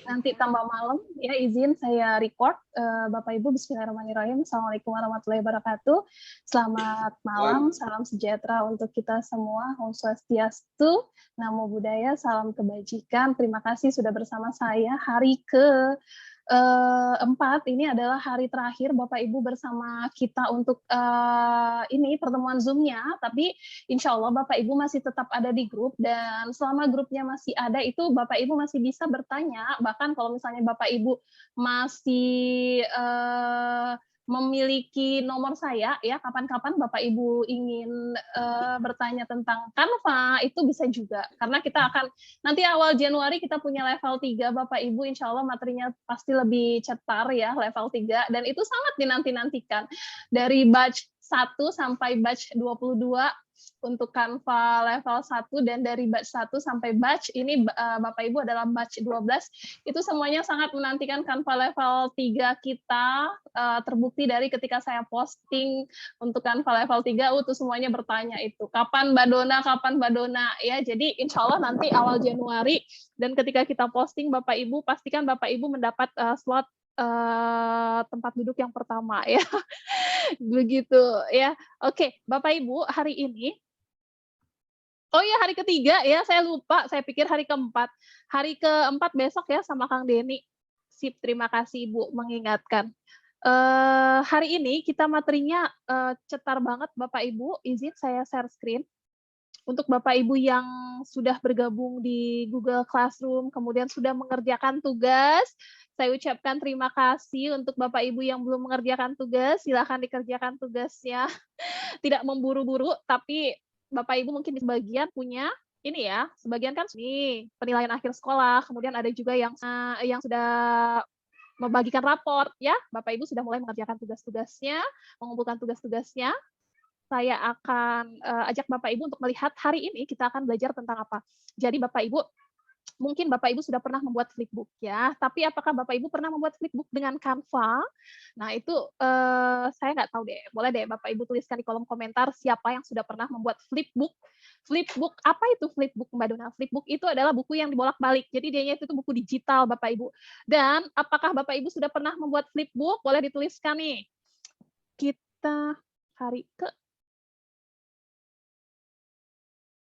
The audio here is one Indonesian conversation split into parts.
nanti tambah malam, ya izin saya record. Bapak Ibu, Bismillahirrahmanirrahim. Assalamualaikum warahmatullahi wabarakatuh. Selamat malam, salam sejahtera untuk kita semua. Om Swastiastu, Namo Buddhaya, salam kebajikan. Terima kasih sudah bersama saya. Hari ke-4 ini adalah hari terakhir Bapak Ibu bersama kita untuk ini pertemuan Zoom-nya, tapi insya Allah Bapak Ibu masih tetap ada di grup, dan selama grupnya masih ada itu Bapak Ibu masih bisa bertanya, bahkan kalau misalnya Bapak Ibu masih memiliki nomor saya, ya kapan-kapan Bapak Ibu ingin bertanya tentang Canva, itu bisa juga, karena kita akan nanti awal Januari kita punya level 3 Bapak Ibu, insya Allah materinya pasti lebih cetar ya, level 3, dan itu sangat dinanti-nantikan. Dari batch 1 sampai batch 22 untuk Canva level 1, dan dari batch 1 sampai batch ini Bapak Ibu adalah batch 12, itu semuanya sangat menantikan Canva level 3 kita. Terbukti dari ketika saya posting untuk Canva level 3, itu semuanya bertanya itu, kapan Mbak Dona, ya. Jadi insya Allah nanti awal Januari, dan ketika kita posting Bapak Ibu, pastikan Bapak Ibu mendapat slot tempat duduk yang pertama ya. Begitu ya. Oke, Bapak Ibu, hari ini, oh iya hari ketiga ya, saya lupa, saya pikir hari keempat. Hari keempat besok ya sama Kang Denny. Sip, terima kasih Ibu mengingatkan. Hari ini kita materinya cetar banget Bapak Ibu, izin saya share screen. Untuk Bapak Ibu yang sudah bergabung di Google Classroom, kemudian sudah mengerjakan tugas, saya ucapkan terima kasih. Untuk Bapak Ibu yang belum mengerjakan tugas, silakan dikerjakan tugasnya. Tidak memburu-buru, tapi Bapak Ibu mungkin di sebagian punya ini ya, sebagian kan ini penilaian akhir sekolah, kemudian ada juga yang sudah membagikan raport ya. Bapak Ibu sudah mulai mengerjakan tugas-tugasnya, mengumpulkan tugas-tugasnya. Saya akan ajak Bapak Ibu untuk melihat hari ini kita akan belajar tentang apa. Jadi Bapak Ibu, mungkin Bapak Ibu sudah pernah membuat flipbook ya, tapi apakah Bapak Ibu pernah membuat flipbook dengan Canva? Nah itu saya nggak tahu deh, boleh deh Bapak Ibu tuliskan di kolom komentar siapa yang sudah pernah membuat flipbook. Flipbook, apa itu flipbook Mbak Dona? Flipbook itu adalah buku yang dibolak-balik, jadi dianya itu buku digital Bapak Ibu. Dan apakah Bapak Ibu sudah pernah membuat flipbook? Boleh dituliskan nih. Kita hari ke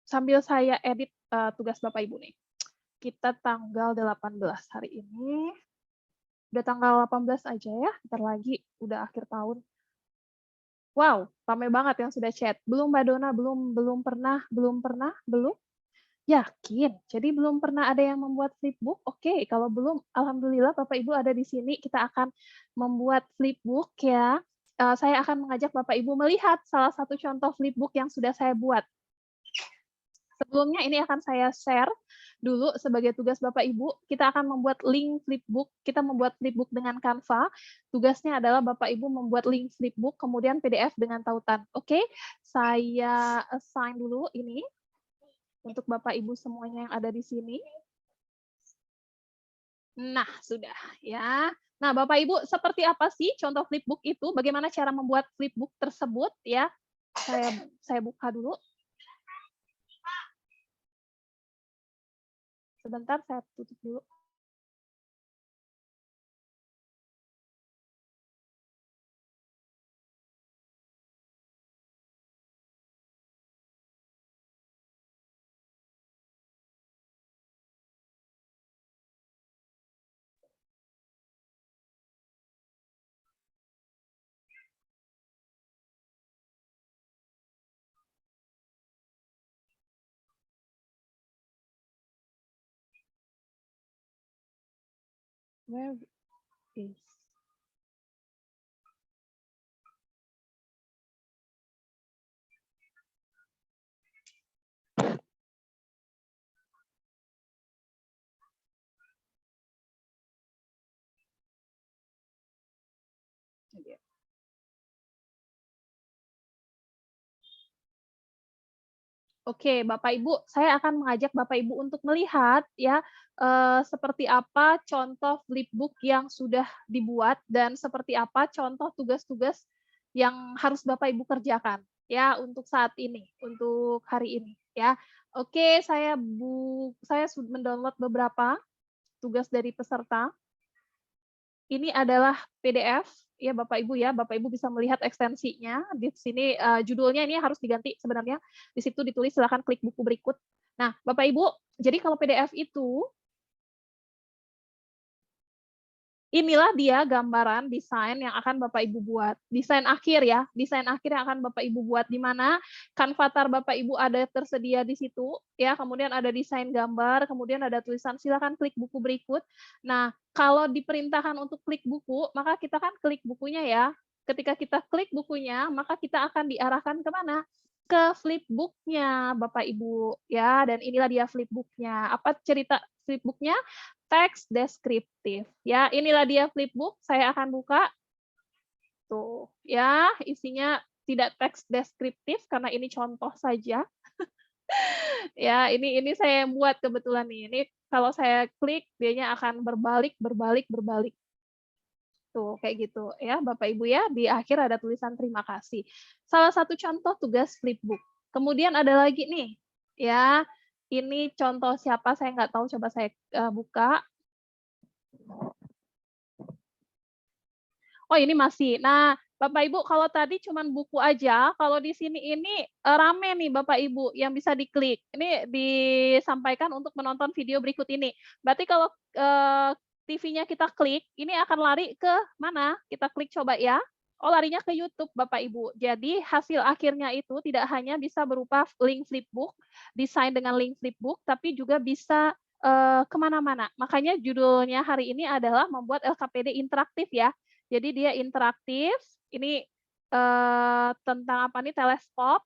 sambil saya edit tugas Bapak Ibu nih. Kita tanggal 18 hari ini. Udah tanggal 18 aja ya, bentar lagi udah akhir tahun. Wow, ramai banget yang sudah chat. Belum Mbak Dona, belum pernah. Yakin? Jadi belum pernah ada yang membuat flipbook? Oke, kalau belum, alhamdulillah Bapak Ibu ada di sini. Kita akan membuat flipbook ya. Saya akan mengajak Bapak Ibu melihat salah satu contoh flipbook yang sudah saya buat. Sebelumnya ini akan saya share dulu sebagai tugas Bapak Ibu. Kita akan membuat link flipbook. Kita membuat flipbook dengan Canva. Tugasnya adalah Bapak Ibu membuat link flipbook, kemudian PDF dengan tautan. Oke, saya assign dulu ini untuk Bapak Ibu semuanya yang ada di sini. Nah, sudah ya. Nah, Bapak Ibu, seperti apa sih contoh flipbook itu? Bagaimana cara membuat flipbook tersebut ya? Saya buka dulu. Sebentar, saya tutup dulu. Where is Oke, Bapak Ibu, saya akan mengajak Bapak Ibu untuk melihat ya seperti apa contoh flipbook yang sudah dibuat dan seperti apa contoh tugas-tugas yang harus Bapak Ibu kerjakan ya untuk saat ini, untuk hari ini ya. Oke, saya sudah mendownload beberapa tugas dari peserta. Ini adalah PDF ya Bapak Ibu ya. Bapak Ibu bisa melihat ekstensinya. Di sini judulnya ini harus diganti sebenarnya. Di situ ditulis silakan klik buku berikut. Nah, Bapak Ibu, jadi kalau PDF itu inilah dia gambaran desain yang akan Bapak Ibu buat. Desain akhir ya, desain akhir yang akan Bapak Ibu buat di mana Kanvatar Bapak Ibu ada tersedia di situ ya, kemudian ada desain gambar, kemudian ada tulisan silakan klik buku berikut. Nah, kalau diperintahkan untuk klik buku, maka kita kan klik bukunya ya. Ketika kita klik bukunya, maka kita akan diarahkan ke mana? Ke flipbook-nya Bapak Ibu ya, dan inilah dia flipbook-nya. Apa cerita flipbook-nya? Teks deskriptif ya. Inilah dia flipbook, saya akan buka. Tuh, ya, isinya tidak teks deskriptif karena ini contoh saja. Ya, ini saya yang buat kebetulan nih. Ini kalau saya klik dianya akan berbalik, berbalik, berbalik. Tuh, kayak gitu ya, Bapak Ibu ya. Di akhir ada tulisan terima kasih. Salah satu contoh tugas flipbook. Kemudian ada lagi nih, ya. Ini contoh siapa saya nggak tahu, coba saya buka. Oh, ini masih. Nah, Bapak Ibu kalau tadi cuman buku aja, kalau di sini ini rame nih Bapak Ibu yang bisa diklik. Ini disampaikan untuk menonton video berikut ini. Berarti kalau TV-nya kita klik, ini akan lari ke mana? Kita klik coba ya. Oh, larinya ke YouTube Bapak Ibu. Jadi hasil akhirnya itu tidak hanya bisa berupa link flipbook, desain dengan link flipbook, tapi juga bisa kemana-mana. Makanya judulnya hari ini adalah membuat LKPD interaktif ya. Jadi dia interaktif, ini tentang apa nih, teleskop,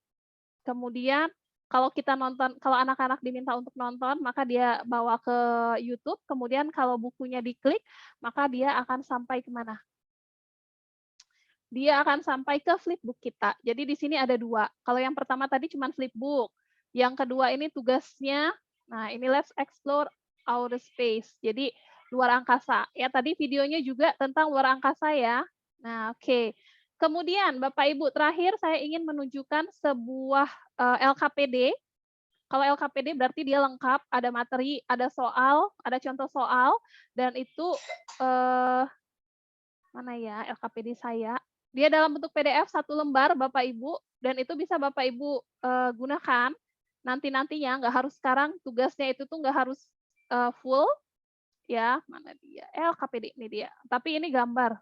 kemudian kalau kita nonton, kalau anak-anak diminta untuk nonton, maka dia bawa ke YouTube, kemudian kalau bukunya diklik, maka dia akan sampai ke mana? Dia akan sampai ke flipbook kita. Jadi di sini ada 2. Kalau yang pertama tadi cuma flipbook, yang kedua ini tugasnya, nah ini let's explore outer space. Jadi luar angkasa. Ya tadi videonya juga tentang luar angkasa ya. Nah, oke. Kemudian Bapak Ibu terakhir saya ingin menunjukkan sebuah LKPD. Kalau LKPD berarti dia lengkap, ada materi, ada soal, ada contoh soal, dan itu mana ya LKPD saya. Dia dalam bentuk PDF 1 lembar Bapak Ibu, dan itu bisa Bapak Ibu gunakan nanti-nantinya, nggak harus sekarang, tugasnya itu tuh nggak harus full ya, mana dia, LKPD ini dia, tapi ini gambar.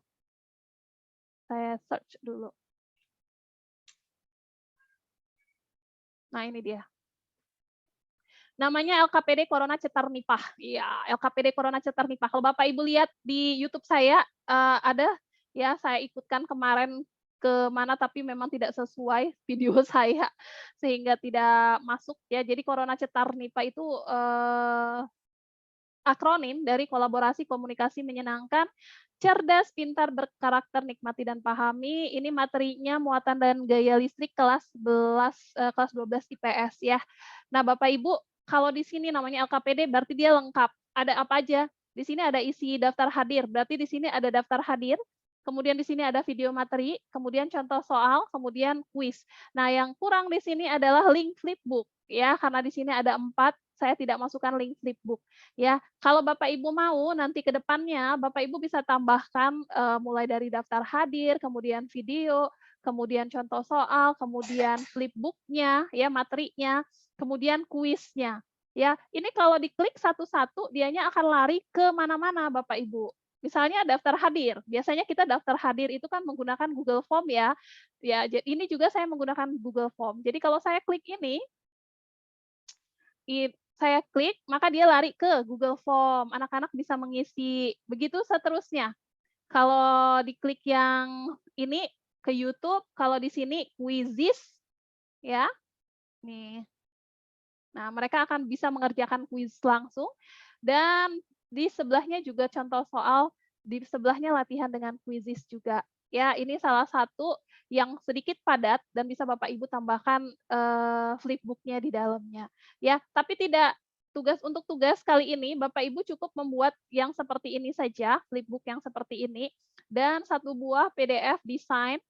Saya search dulu. Nah, ini dia. Namanya LKPD Corona Cetar Nipah. Iya, LKPD Corona Cetar Nipah. Kalau Bapak Ibu lihat di YouTube saya ada ya, saya ikutkan kemarin ke mana tapi memang tidak sesuai video saya sehingga tidak masuk ya. Jadi Corona Cetar Nipah itu akronim dari kolaborasi komunikasi menyenangkan, cerdas, pintar, berkarakter, nikmati dan pahami. Ini materinya muatan dan gaya listrik kelas 12 IPS ya. Nah, Bapak Ibu, kalau di sini namanya LKPD berarti dia lengkap. Ada apa aja? Di sini ada isi daftar hadir, berarti di sini ada daftar hadir. Kemudian di sini ada video materi, kemudian contoh soal, kemudian kuis. Nah, yang kurang di sini adalah link flipbook ya, karena di sini ada 4, saya tidak masukkan link flipbook ya. Kalau Bapak Ibu mau nanti ke depannya Bapak Ibu bisa tambahkan mulai dari daftar hadir, kemudian video, kemudian contoh soal, kemudian flipbook-nya ya, materinya, kemudian kuisnya. Ya, ini kalau diklik satu-satu dianya akan lari ke mana-mana Bapak Ibu. Misalnya daftar hadir, biasanya kita daftar hadir itu kan menggunakan Google Form ya. Ya, ini juga saya menggunakan Google Form. Jadi kalau saya klik ini, saya klik, maka dia lari ke Google Form. Anak-anak bisa mengisi. Begitu seterusnya. Kalau diklik yang ini ke YouTube, kalau di sini Quizizz, ya. Nih. Nah, mereka akan bisa mengerjakan kuis langsung. Dan di sebelahnya juga contoh soal, di sebelahnya latihan dengan Quizizz juga. Ya, ini salah satu yang sedikit padat dan bisa Bapak Ibu tambahkan flipbook-nya di dalamnya. Ya, tapi tidak untuk tugas kali ini Bapak Ibu cukup membuat yang seperti ini saja, flipbook yang seperti ini, dan 1 buah PDF desain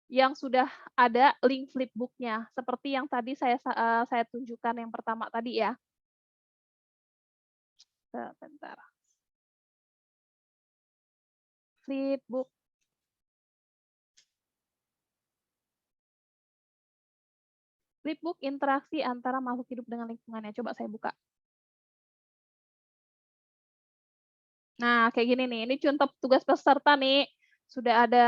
yang sudah ada link flipbook-nya, seperti yang tadi saya tunjukkan yang pertama tadi ya. Sebentar. Flipbook. Flipbook interaksi antara makhluk hidup dengan lingkungannya. Coba saya buka. Nah, kayak gini nih. Ini contoh tugas peserta nih. Sudah ada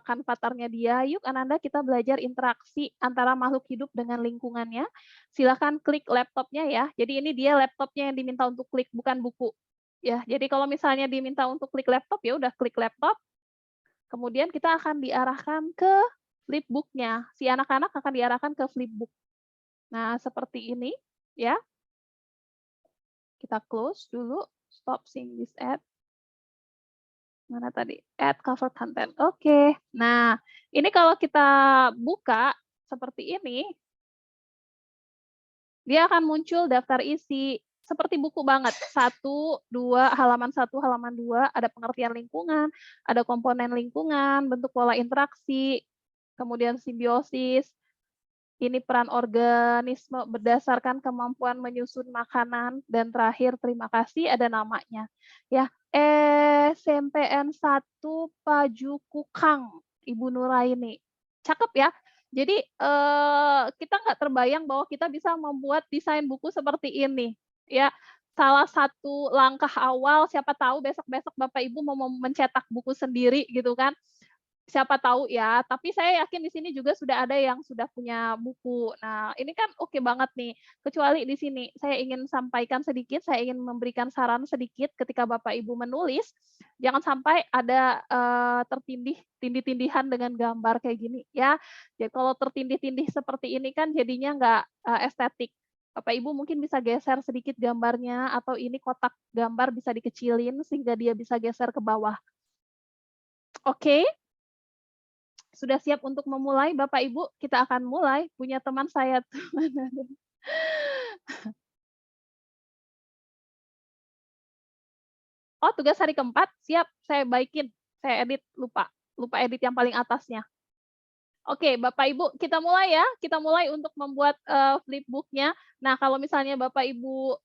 kanvatarnya dia. Yuk Ananda kita belajar interaksi antara makhluk hidup dengan lingkungannya. Silakan klik laptopnya ya. Jadi ini dia laptopnya yang diminta untuk klik, bukan buku. Ya, jadi kalau misalnya diminta untuk klik laptop, ya udah klik laptop. Kemudian kita akan diarahkan ke flipbook-nya. Si anak-anak akan diarahkan ke flipbook. Nah, seperti ini ya. Kita close dulu. Stop seeing this ad. Mana tadi? Add cover content. Oke. Nah, ini kalau kita buka seperti ini, dia akan muncul daftar isi seperti buku banget. 1, 2, halaman 1, halaman 2, ada pengertian lingkungan, ada komponen lingkungan, bentuk pola interaksi, kemudian simbiosis, ini peran organisme berdasarkan kemampuan menyusun makanan, dan terakhir terima kasih ada namanya. Ya, SMPN 1 Pajukukang, Ibu Nuraini. Cakep ya. Jadi kita nggak terbayang bahwa kita bisa membuat desain buku seperti ini. Ya, salah satu langkah awal, siapa tahu besok-besok Bapak Ibu mau mencetak buku sendiri gitu kan. Siapa tahu ya, tapi saya yakin di sini juga sudah ada yang sudah punya buku. Nah, ini kan oke banget nih. Kecuali di sini, saya ingin sampaikan sedikit, saya ingin memberikan saran sedikit ketika Bapak Ibu menulis, jangan sampai ada tertindih, tindih-tindihan dengan gambar kayak gini ya. Jadi kalau tertindih-tindih seperti ini kan jadinya nggak estetik. Bapak Ibu mungkin bisa geser sedikit gambarnya, atau ini kotak gambar bisa dikecilin sehingga dia bisa geser ke bawah. Oke? Sudah siap untuk memulai Bapak Ibu? Kita akan mulai. Punya teman saya tuh mana. Oh, tugas hari keempat? Siap, saya baikin. Saya edit, lupa edit yang paling atasnya. Oke, Bapak Ibu, kita mulai ya. Kita mulai untuk membuat flipbook-nya. Nah, kalau misalnya Bapak Ibu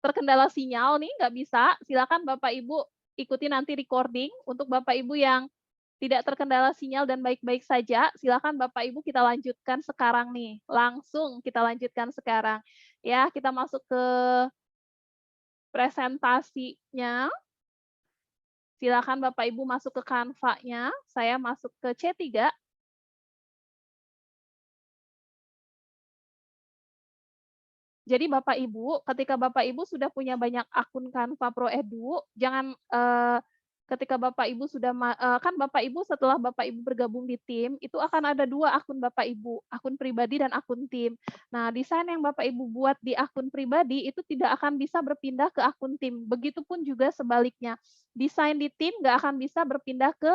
terkendala sinyal nih, nggak bisa, silakan Bapak Ibu ikuti nanti recording. Untuk Bapak Ibu yang tidak terkendala sinyal dan baik-baik saja, silakan Bapak Ibu kita lanjutkan sekarang nih. Langsung kita lanjutkan sekarang. Ya, kita masuk ke presentasinya. Silakan Bapak Ibu masuk ke Canva-nya. Saya masuk ke C3. Jadi Bapak Ibu, ketika Bapak Ibu sudah punya banyak akun Canva Pro Edu, jangan ketika Bapak Ibu sudah kan Bapak Ibu setelah Bapak Ibu bergabung di tim, itu akan ada 2 akun Bapak Ibu, akun pribadi dan akun tim. Nah, desain yang Bapak Ibu buat di akun pribadi itu tidak akan bisa berpindah ke akun tim. Begitupun juga sebaliknya. Desain di tim nggak akan bisa berpindah ke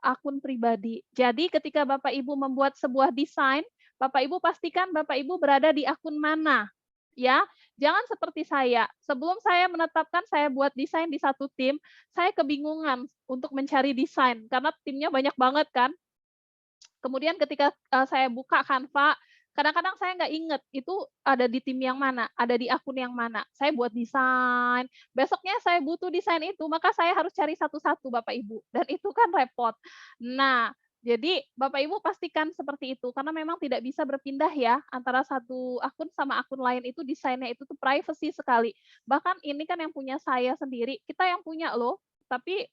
akun pribadi. Jadi ketika Bapak Ibu membuat sebuah desain, Bapak Ibu pastikan Bapak Ibu berada di akun mana. Ya, jangan seperti saya. Sebelum saya menetapkan saya buat desain di satu tim, saya kebingungan untuk mencari desain karena timnya banyak banget kan. Kemudian ketika saya buka Canva, kadang-kadang saya nggak inget itu ada di tim yang mana, ada di akun yang mana. Saya buat desain, besoknya saya butuh desain itu, maka saya harus cari satu-satu Bapak Ibu, dan itu kan repot. Nah, jadi Bapak Ibu pastikan seperti itu, karena memang tidak bisa berpindah ya, antara satu akun sama akun lain itu desainnya itu tuh privacy sekali. Bahkan ini kan yang punya saya sendiri, kita yang punya loh, tapi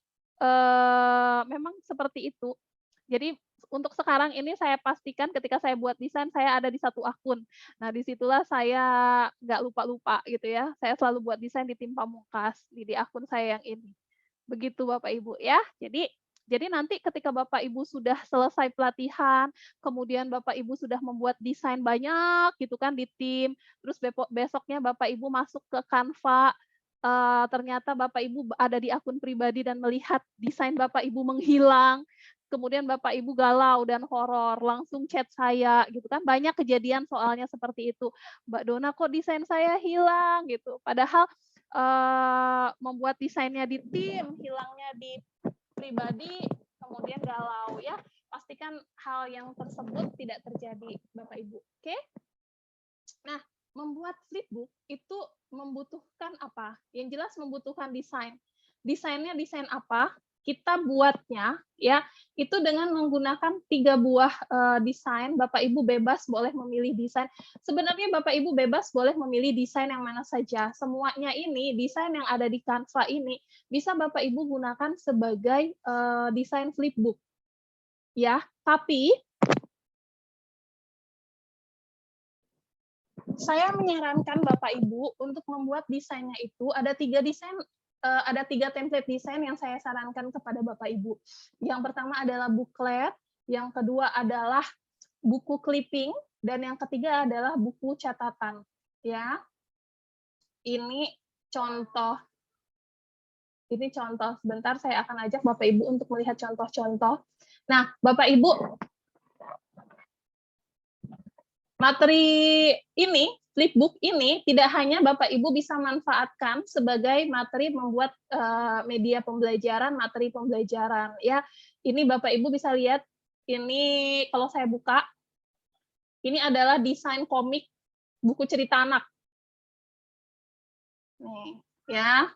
memang seperti itu. Jadi untuk sekarang ini saya pastikan ketika saya buat desain, saya ada di satu akun. Nah, disitulah saya nggak lupa-lupa gitu ya. Saya selalu buat desain di tim Pamungkas, di akun saya yang ini. Begitu Bapak Ibu ya. Jadi nanti ketika Bapak Ibu sudah selesai pelatihan, kemudian Bapak Ibu sudah membuat desain banyak gitu kan di tim, terus besoknya Bapak Ibu masuk ke Canva, ternyata Bapak Ibu ada di akun pribadi dan melihat desain Bapak Ibu menghilang, kemudian Bapak Ibu galau dan horor, langsung chat saya gitu kan, banyak kejadian soalnya seperti itu. "Mbak Dona kok desain saya hilang?" Gitu. Padahal, membuat desainnya di tim, hilangnya di pribadi, kemudian galau ya. Pastikan hal yang tersebut tidak terjadi Bapak Ibu, oke? Nah, membuat flipbook itu membutuhkan apa? Yang jelas membutuhkan desain. Desainnya desain apa? Kita buatnya ya itu dengan menggunakan 3 buah desain. Bapak Ibu bebas boleh memilih desain. Sebenarnya Bapak Ibu bebas boleh memilih desain yang mana saja. Semuanya ini desain yang ada di Canva ini bisa Bapak Ibu gunakan sebagai desain flipbook. Ya, tapi saya menyarankan Bapak Ibu untuk membuat desainnya itu ada 3 desain, ada 3 template desain yang saya sarankan kepada Bapak Ibu. Yang pertama adalah booklet, yang kedua adalah buku clipping, dan yang ketiga adalah buku catatan. Ya, ini contoh. Ini contoh. Sebentar saya akan ajak Bapak Ibu untuk melihat contoh-contoh. Nah, Bapak Ibu, materi ini, flipbook ini, tidak hanya Bapak Ibu bisa manfaatkan sebagai materi membuat media pembelajaran, materi pembelajaran. Ya, ini Bapak Ibu bisa lihat, ini kalau saya buka, ini adalah desain komik buku cerita anak. Nih, ya,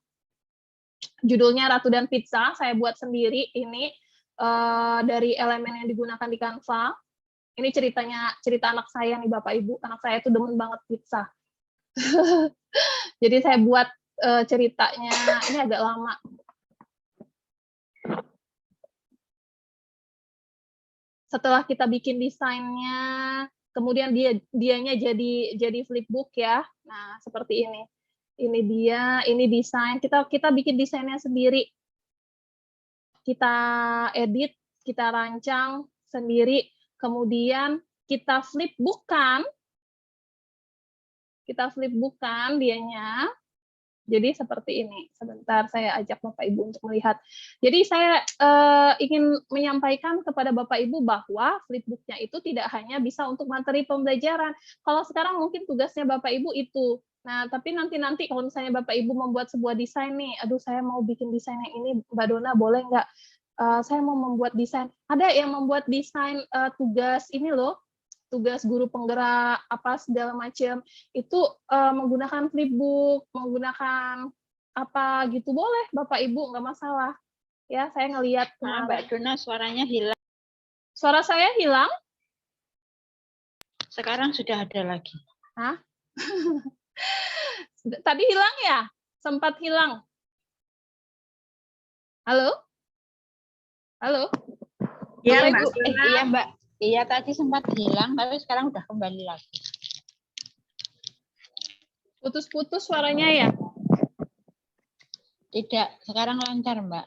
judulnya Ratu dan Pizza, saya buat sendiri ini dari elemen yang digunakan di Canva. Ini cerita anak saya nih Bapak Ibu, anak saya itu demen banget pizza. Jadi saya buat ceritanya, ini agak lama. Setelah kita bikin desainnya, kemudian dianya jadi flipbook ya. Nah, seperti ini. Ini dia, ini desain. Kita bikin desainnya sendiri. Kita edit, kita rancang sendiri, kemudian kita flipbookkan dianya. Jadi seperti ini. Sebentar saya ajak Bapak Ibu untuk melihat. Jadi saya ingin menyampaikan kepada Bapak Ibu bahwa flipbooknya itu tidak hanya bisa untuk materi pembelajaran. Kalau sekarang mungkin tugasnya Bapak Ibu itu. Nah, tapi nanti kalau misalnya Bapak Ibu membuat sebuah desain nih, aduh saya mau bikin desain yang ini, Mbak Dona boleh nggak? Saya mau membuat desain. Ada yang membuat desain tugas ini loh, tugas guru penggerak apa segala macam itu menggunakan flipbook, menggunakan apa gitu boleh Bapak Ibu, nggak masalah. Ya, saya ngelihat kemarin. Mbak Dona suaranya hilang. Suara saya hilang? Sekarang sudah ada lagi. Hah? Tadi hilang ya? Sempat hilang. Halo? Halo? Iya, Mbak. Iya, Mbak. Iya, tadi sempat hilang, tapi sekarang udah kembali lagi. Putus-putus suaranya ya? Tidak, sekarang lancar, Mbak.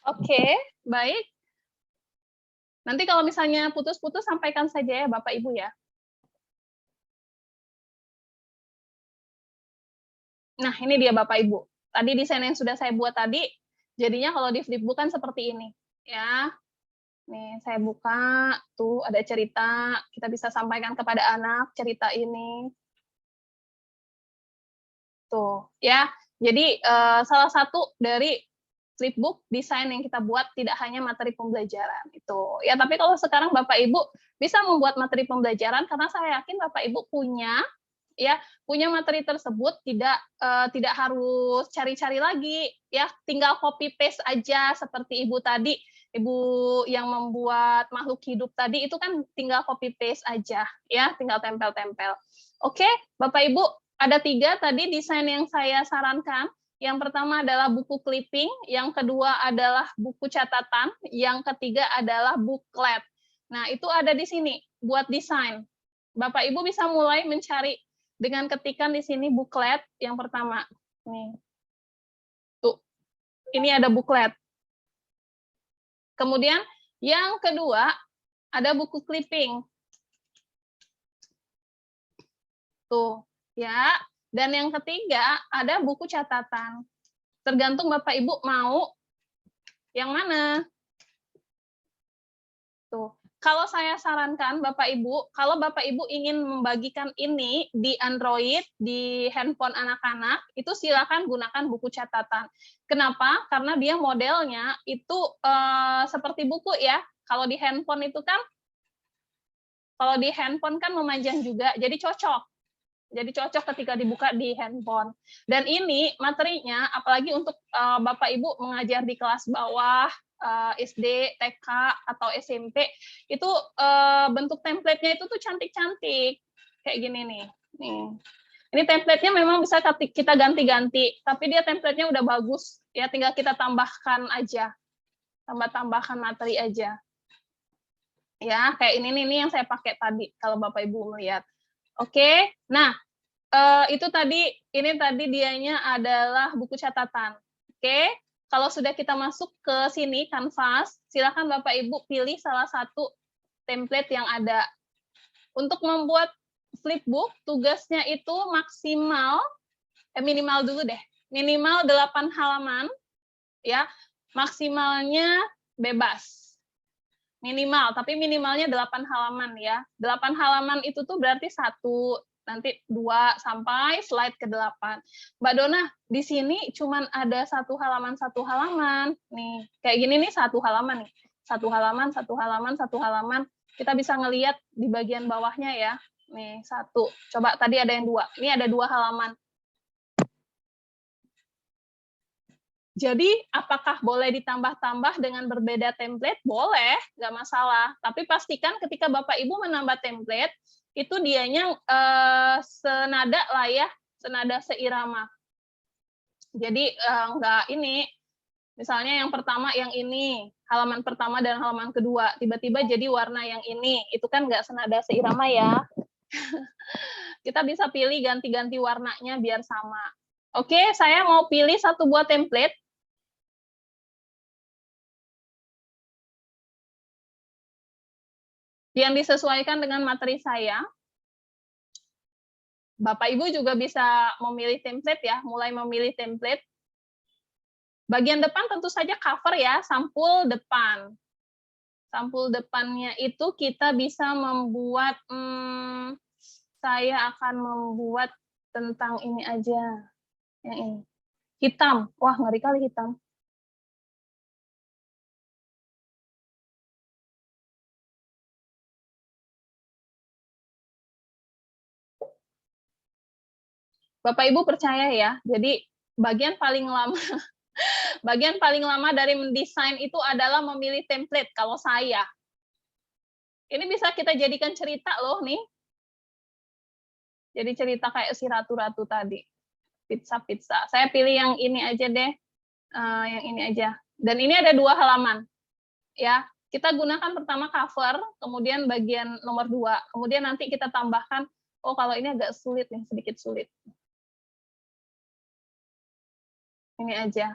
Oke, baik. Nanti kalau misalnya putus-putus, sampaikan saja ya Bapak Ibu ya. Nah, ini dia Bapak Ibu. Tadi desain yang sudah saya buat tadi, jadinya kalau di flipbook kan seperti ini. Ya, nih saya buka, tuh ada cerita, kita bisa sampaikan kepada anak cerita ini. Tuh, ya. Jadi salah satu dari flipbook desain yang kita buat tidak hanya materi pembelajaran itu. Ya, tapi kalau sekarang Bapak Ibu bisa membuat materi pembelajaran karena saya yakin Bapak Ibu punya materi tersebut, tidak harus cari-cari lagi ya, tinggal copy paste aja seperti Ibu tadi. Ibu yang membuat makhluk hidup tadi itu kan tinggal copy paste aja ya, tinggal tempel-tempel. Oke, Bapak Ibu, ada 3 tadi desain yang saya sarankan. Yang pertama adalah buku clipping, yang kedua adalah buku catatan, yang ketiga adalah booklet. Nah, itu ada di sini buat desain. Bapak Ibu bisa mulai mencari dengan ketikan di sini booklet yang pertama. Nih. Tuh. Ini ada booklet. Kemudian yang kedua ada buku clipping. Tuh, ya. Dan yang ketiga ada buku catatan. Tergantung Bapak Ibu mau yang mana. Tuh. Kalau saya sarankan Bapak Ibu, kalau Bapak Ibu ingin membagikan ini di Android, di handphone anak-anak, itu silakan gunakan buku catatan. Kenapa? Karena dia modelnya itu seperti buku ya. Kalau di handphone kan memanjang juga, jadi cocok. Jadi cocok ketika dibuka di handphone. Dan ini materinya, apalagi untuk Bapak Ibu mengajar di kelas bawah, SD, TK, atau SMP, itu bentuk template-nya itu tuh cantik-cantik. Kayak gini nih. Ini template-nya memang bisa kita ganti-ganti, tapi dia template-nya udah bagus. Ya tinggal kita tambahkan aja. Tambah-tambahkan materi aja. Ya, kayak ini nih yang saya pakai tadi, kalau Bapak Ibu melihat. Oke, nah itu tadi, ini tadi dianya adalah buku catatan. Oke, kalau sudah kita masuk ke sini, kanvas, silakan Bapak Ibu pilih salah satu template yang ada. Untuk membuat flipbook, tugasnya itu maksimal, minimal dulu deh, minimal 8 halaman, ya, maksimalnya bebas. Minimal, tapi minimalnya 8 halaman ya. 8 halaman itu tuh berarti 1, nanti 2 sampai slide ke-8. Mbak Dona, di sini cuman ada 1 halaman. Nih, kayak gini nih 1 halaman nih. 1 halaman, 1 halaman, 1 halaman. Kita bisa ngelihat di bagian bawahnya ya. Nih, 1. Coba tadi ada yang 2. Ini ada 2 halaman. Jadi, apakah boleh ditambah-tambah dengan berbeda template? Boleh, nggak masalah. Tapi pastikan ketika Bapak Ibu menambah template, itu dianya senada lah ya, senada seirama. Jadi, nggak ini, misalnya yang pertama yang ini, halaman pertama dan halaman kedua, tiba-tiba jadi warna yang ini, itu kan nggak senada seirama ya. Kita bisa pilih ganti-ganti warnanya biar sama. Oke, saya mau pilih satu buah template. Yang disesuaikan dengan materi saya. Bapak Ibu juga bisa memilih template ya, mulai memilih template. Bagian depan tentu saja cover ya, sampul depan. Sampul depannya itu kita bisa membuat, saya akan membuat tentang ini aja, yang ini. Hitam, wah ngeri kali hitam. Bapak Ibu percaya ya, jadi bagian paling lama dari mendesain itu adalah memilih template kalau saya. Ini bisa kita jadikan cerita loh nih. Jadi cerita kayak si ratu-ratu tadi. Pizza. Saya pilih yang ini aja deh. Yang ini aja. Dan ini ada 2 halaman. Ya, kita gunakan pertama cover, kemudian bagian nomor 2. Kemudian nanti kita tambahkan, oh kalau ini agak sulit nih, sedikit sulit. Ini aja.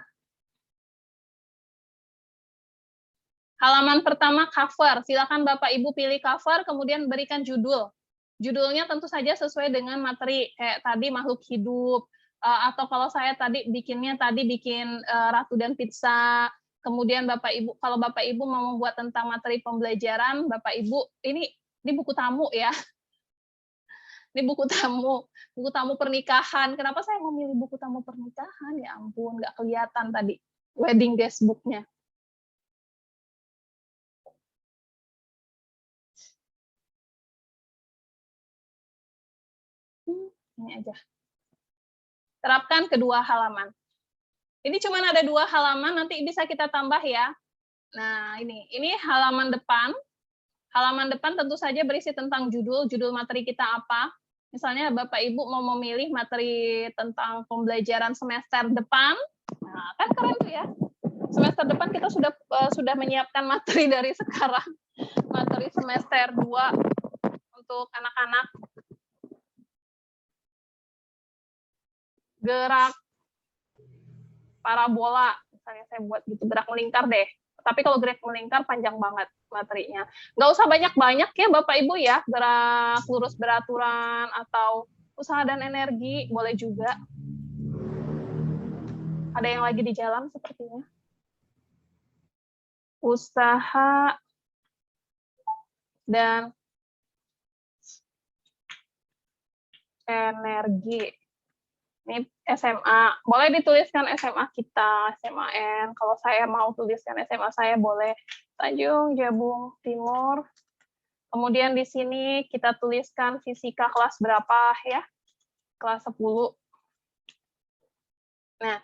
Halaman pertama cover, silakan Bapak Ibu pilih cover, kemudian berikan judul. Judulnya tentu saja sesuai dengan materi, kayak tadi makhluk hidup, atau kalau saya tadi bikin Ratu dan Pizza. Kemudian Bapak Ibu, kalau Bapak Ibu mau membuat tentang materi pembelajaran, Bapak Ibu, ini buku tamu ya. Ini buku tamu pernikahan. Kenapa saya memilih buku tamu pernikahan? Ya ampun, nggak kelihatan tadi wedding guestbook-nya. Ini aja. Terapkan kedua halaman. Ini cuma ada 2 halaman, nanti bisa kita tambah ya. Nah, ini halaman depan. Halaman depan tentu saja berisi tentang judul materi kita apa. Misalnya Bapak Ibu mau memilih materi tentang pembelajaran semester depan, nah kan keren tuh ya. Semester depan kita sudah menyiapkan materi dari sekarang. Materi semester 2 untuk anak-anak. Gerak parabola, misalnya saya buat gitu, gerak melingkar deh. Tapi kalau gerak melingkar panjang banget materinya. Nggak usah banyak-banyak ya Bapak Ibu ya, gerak lurus beraturan atau usaha dan energi, boleh juga. Ada yang lagi di jalan sepertinya. Usaha dan energi. Ini SMA, boleh dituliskan SMA kita, SMAN. Kalau saya mau tuliskan SMA saya boleh Tanjung Jabung Timur. Kemudian di sini kita tuliskan fisika kelas berapa ya. kelas 10. Nah,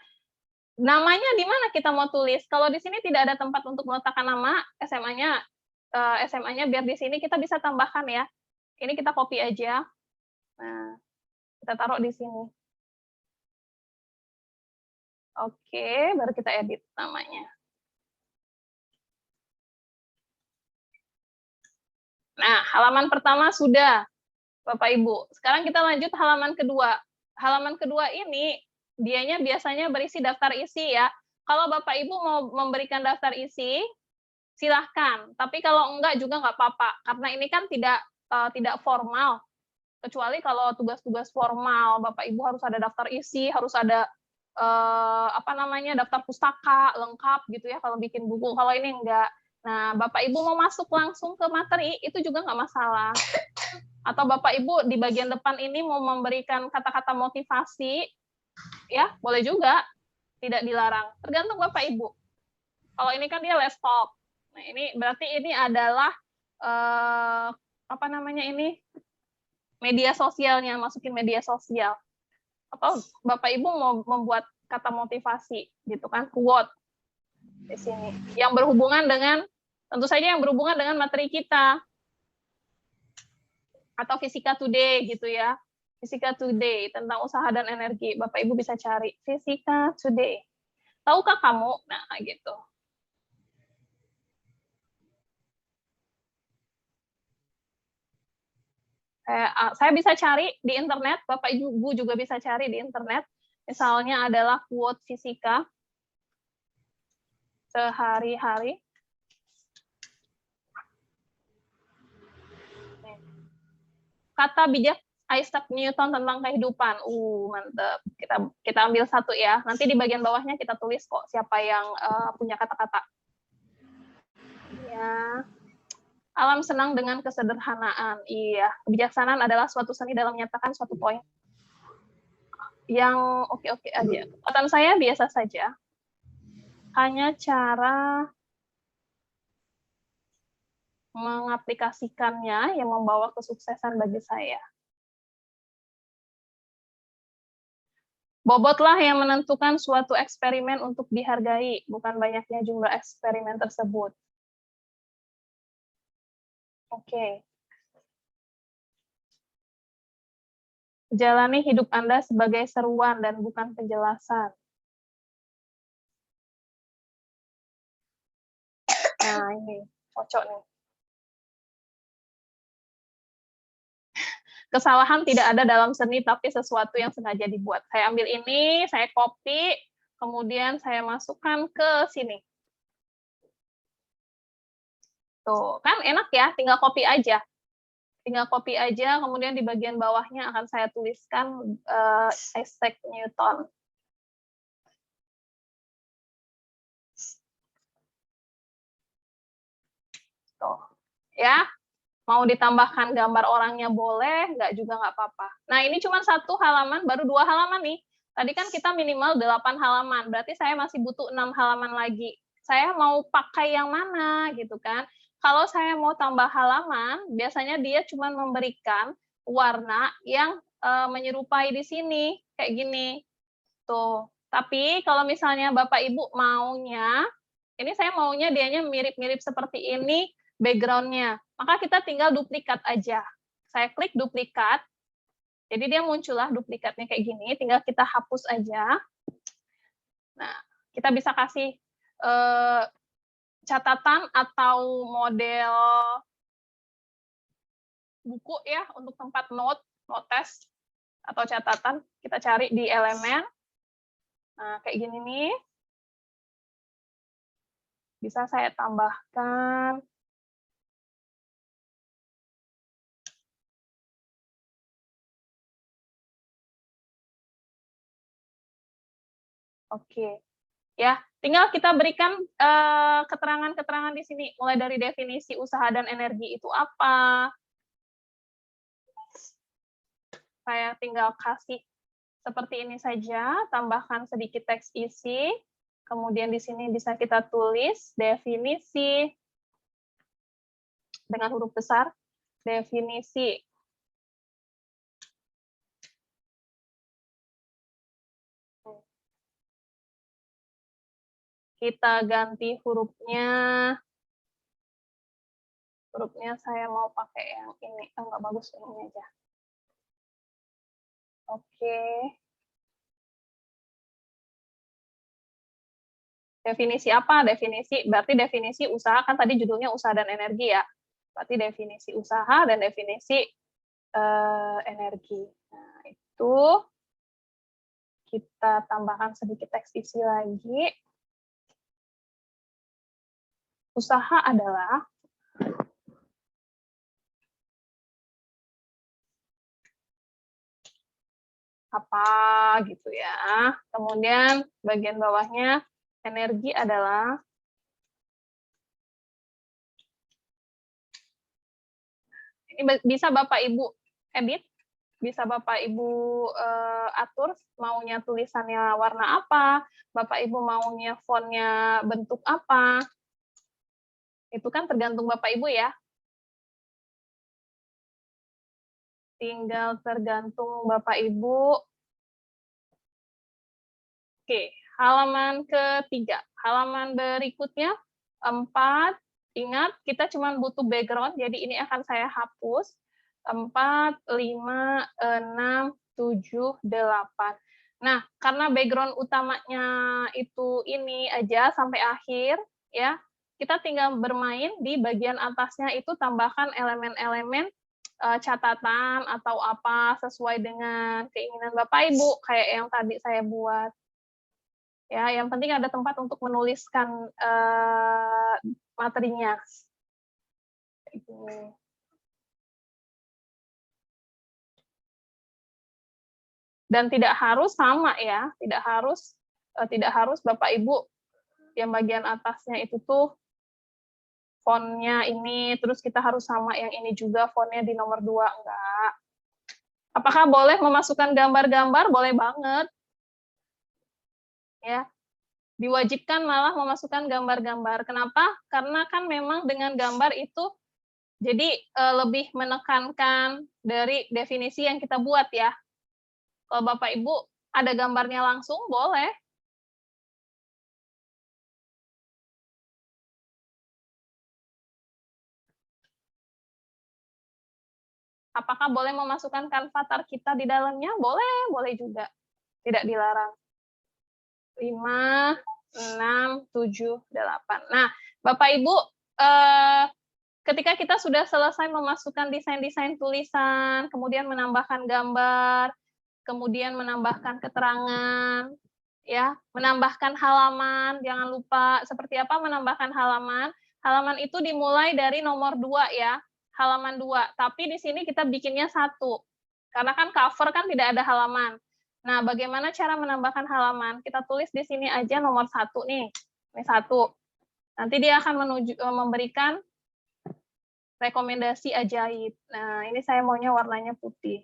namanya di mana kita mau tulis? Kalau di sini tidak ada tempat untuk meletakkan nama, SMA-nya biar di sini kita bisa tambahkan ya. Ini kita copy aja. Nah, kita taruh di sini. Oke, baru kita edit namanya. Nah, halaman pertama sudah, Bapak Ibu. Sekarang kita lanjut halaman kedua. Halaman kedua ini, dianya biasanya berisi daftar isi ya. Kalau Bapak Ibu mau memberikan daftar isi, silahkan. Tapi kalau enggak juga nggak apa-apa. Karena ini kan tidak formal. Kecuali kalau tugas-tugas formal, Bapak Ibu harus ada daftar isi, harus ada daftar pustaka lengkap gitu ya kalau bikin buku. Kalau ini enggak. Nah, Bapak Ibu mau masuk langsung ke materi, itu juga nggak masalah. Atau Bapak Ibu di bagian depan ini mau memberikan kata-kata motivasi, ya boleh juga, tidak dilarang. Tergantung Bapak Ibu. Kalau ini kan dia laptop. Nah, ini berarti ini adalah media sosialnya, masukin media sosial. Atau Bapak Ibu mau membuat kata motivasi, gitu kan, quote di sini. Yang berhubungan dengan, tentu saja yang berhubungan dengan materi kita. Atau Fisika Today gitu ya. Fisika Today tentang usaha dan energi. Bapak Ibu bisa cari Fisika Today. Tahukah kamu? Nah, gitu. Saya bisa cari di internet, Bapak Ibu juga bisa cari di internet. Misalnya adalah quote fisika sehari-hari. Kata bijak Isaac Newton tentang kehidupan. Mantap. Kita ambil satu ya. Nanti di bagian bawahnya kita tulis kok siapa yang punya kata-kata. Ya. Alam senang dengan kesederhanaan. Iya, kebijaksanaan adalah suatu seni dalam menyatakan suatu poin. Yang oke-oke aja. Kekuatan saya biasa saja. Hanya cara mengaplikasikannya yang membawa kesuksesan bagi saya. Bobotlah yang menentukan suatu eksperimen untuk dihargai, bukan banyaknya jumlah eksperimen tersebut. Oke. Jalani hidup Anda sebagai seruan dan bukan penjelasan. Nah, ini cocok nih. Kesalahan tidak ada dalam seni, tapi sesuatu yang sengaja dibuat. Saya ambil ini, saya copy, kemudian saya masukkan ke sini. Tuh, kan enak ya, tinggal copy aja. Tinggal copy aja, kemudian di bagian bawahnya akan saya tuliskan Isaac Newton. Tuh, ya. Mau ditambahkan gambar orangnya boleh, nggak juga nggak apa-apa. Nah, ini cuma 1 halaman, baru 2 halaman nih. Tadi kan kita minimal 8 halaman, berarti saya masih butuh 6 halaman lagi. Saya mau pakai yang mana, gitu kan. Kalau saya mau tambah halaman, biasanya dia cuma memberikan warna yang menyerupai di sini, kayak gini. Tuh. Tapi kalau misalnya Bapak Ibu maunya, ini saya maunya dianya mirip-mirip seperti ini, background-nya. Maka kita tinggal duplikat aja. Saya klik duplikat, jadi dia muncullah duplikatnya kayak gini, tinggal kita hapus aja. Nah, kita bisa kasih catatan atau model buku ya, untuk tempat notes atau catatan. Kita cari di elemen. Nah, kayak gini nih. Bisa saya tambahkan. Oke, ya tinggal kita berikan keterangan-keterangan di sini, mulai dari definisi usaha dan energi itu apa. Saya tinggal kasih seperti ini saja, tambahkan sedikit teks isi, kemudian di sini bisa kita tulis definisi dengan huruf besar, definisi Kita ganti hurufnya. Hurufnya saya mau pakai yang ini. Oh, nggak bagus, ini aja. Oke. Definisi apa? Berarti definisi usaha, kan tadi judulnya usaha dan energi ya. Berarti definisi usaha dan definisi energi. Nah, itu kita tambahkan sedikit teks isi lagi. Usaha adalah apa gitu ya. Kemudian bagian bawahnya energi adalah ini bisa Bapak Ibu edit, bisa Bapak Ibu atur maunya tulisannya warna apa, Bapak Ibu maunya fontnya bentuk apa. Itu kan tergantung Bapak Ibu ya. Tinggal tergantung Bapak Ibu. Oke, halaman ketiga. Halaman berikutnya 4. Ingat, kita cuma butuh background, jadi ini akan saya hapus. 4, 5, 6, 7, 8. Nah, karena background utamanya itu ini aja sampai akhir, ya, kita tinggal bermain di bagian atasnya itu tambahkan elemen-elemen catatan atau apa sesuai dengan keinginan Bapak Ibu, kayak yang tadi saya buat. Ya, yang penting ada tempat untuk menuliskan materinya. Dan tidak harus sama ya, tidak harus Bapak Ibu yang bagian atasnya itu tuh fontnya ini, terus kita harus sama yang ini juga fontnya di nomor 2, enggak. Apakah boleh memasukkan gambar-gambar? Boleh banget. Ya, diwajibkan malah memasukkan gambar-gambar. Kenapa? Karena kan memang dengan gambar itu jadi lebih menekankan dari definisi yang kita buat ya. Kalau Bapak Ibu ada gambarnya langsung, boleh. Apakah boleh memasukkan kanvatar kita di dalamnya? Boleh, boleh juga. Tidak dilarang. 5, 6, 7, 8. Nah, Bapak Ibu, ketika kita sudah selesai memasukkan desain-desain tulisan, kemudian menambahkan gambar, kemudian menambahkan keterangan, ya, menambahkan halaman, jangan lupa seperti apa menambahkan halaman. Halaman itu dimulai dari nomor 2 ya, halaman 2, tapi di sini kita bikinnya 1, karena kan cover kan tidak ada halaman. Nah, bagaimana cara menambahkan halaman? Kita tulis di sini aja nomor 1 nih, ini 1. Nanti dia akan memberikan rekomendasi ajaib. Nah, ini saya maunya warnanya putih.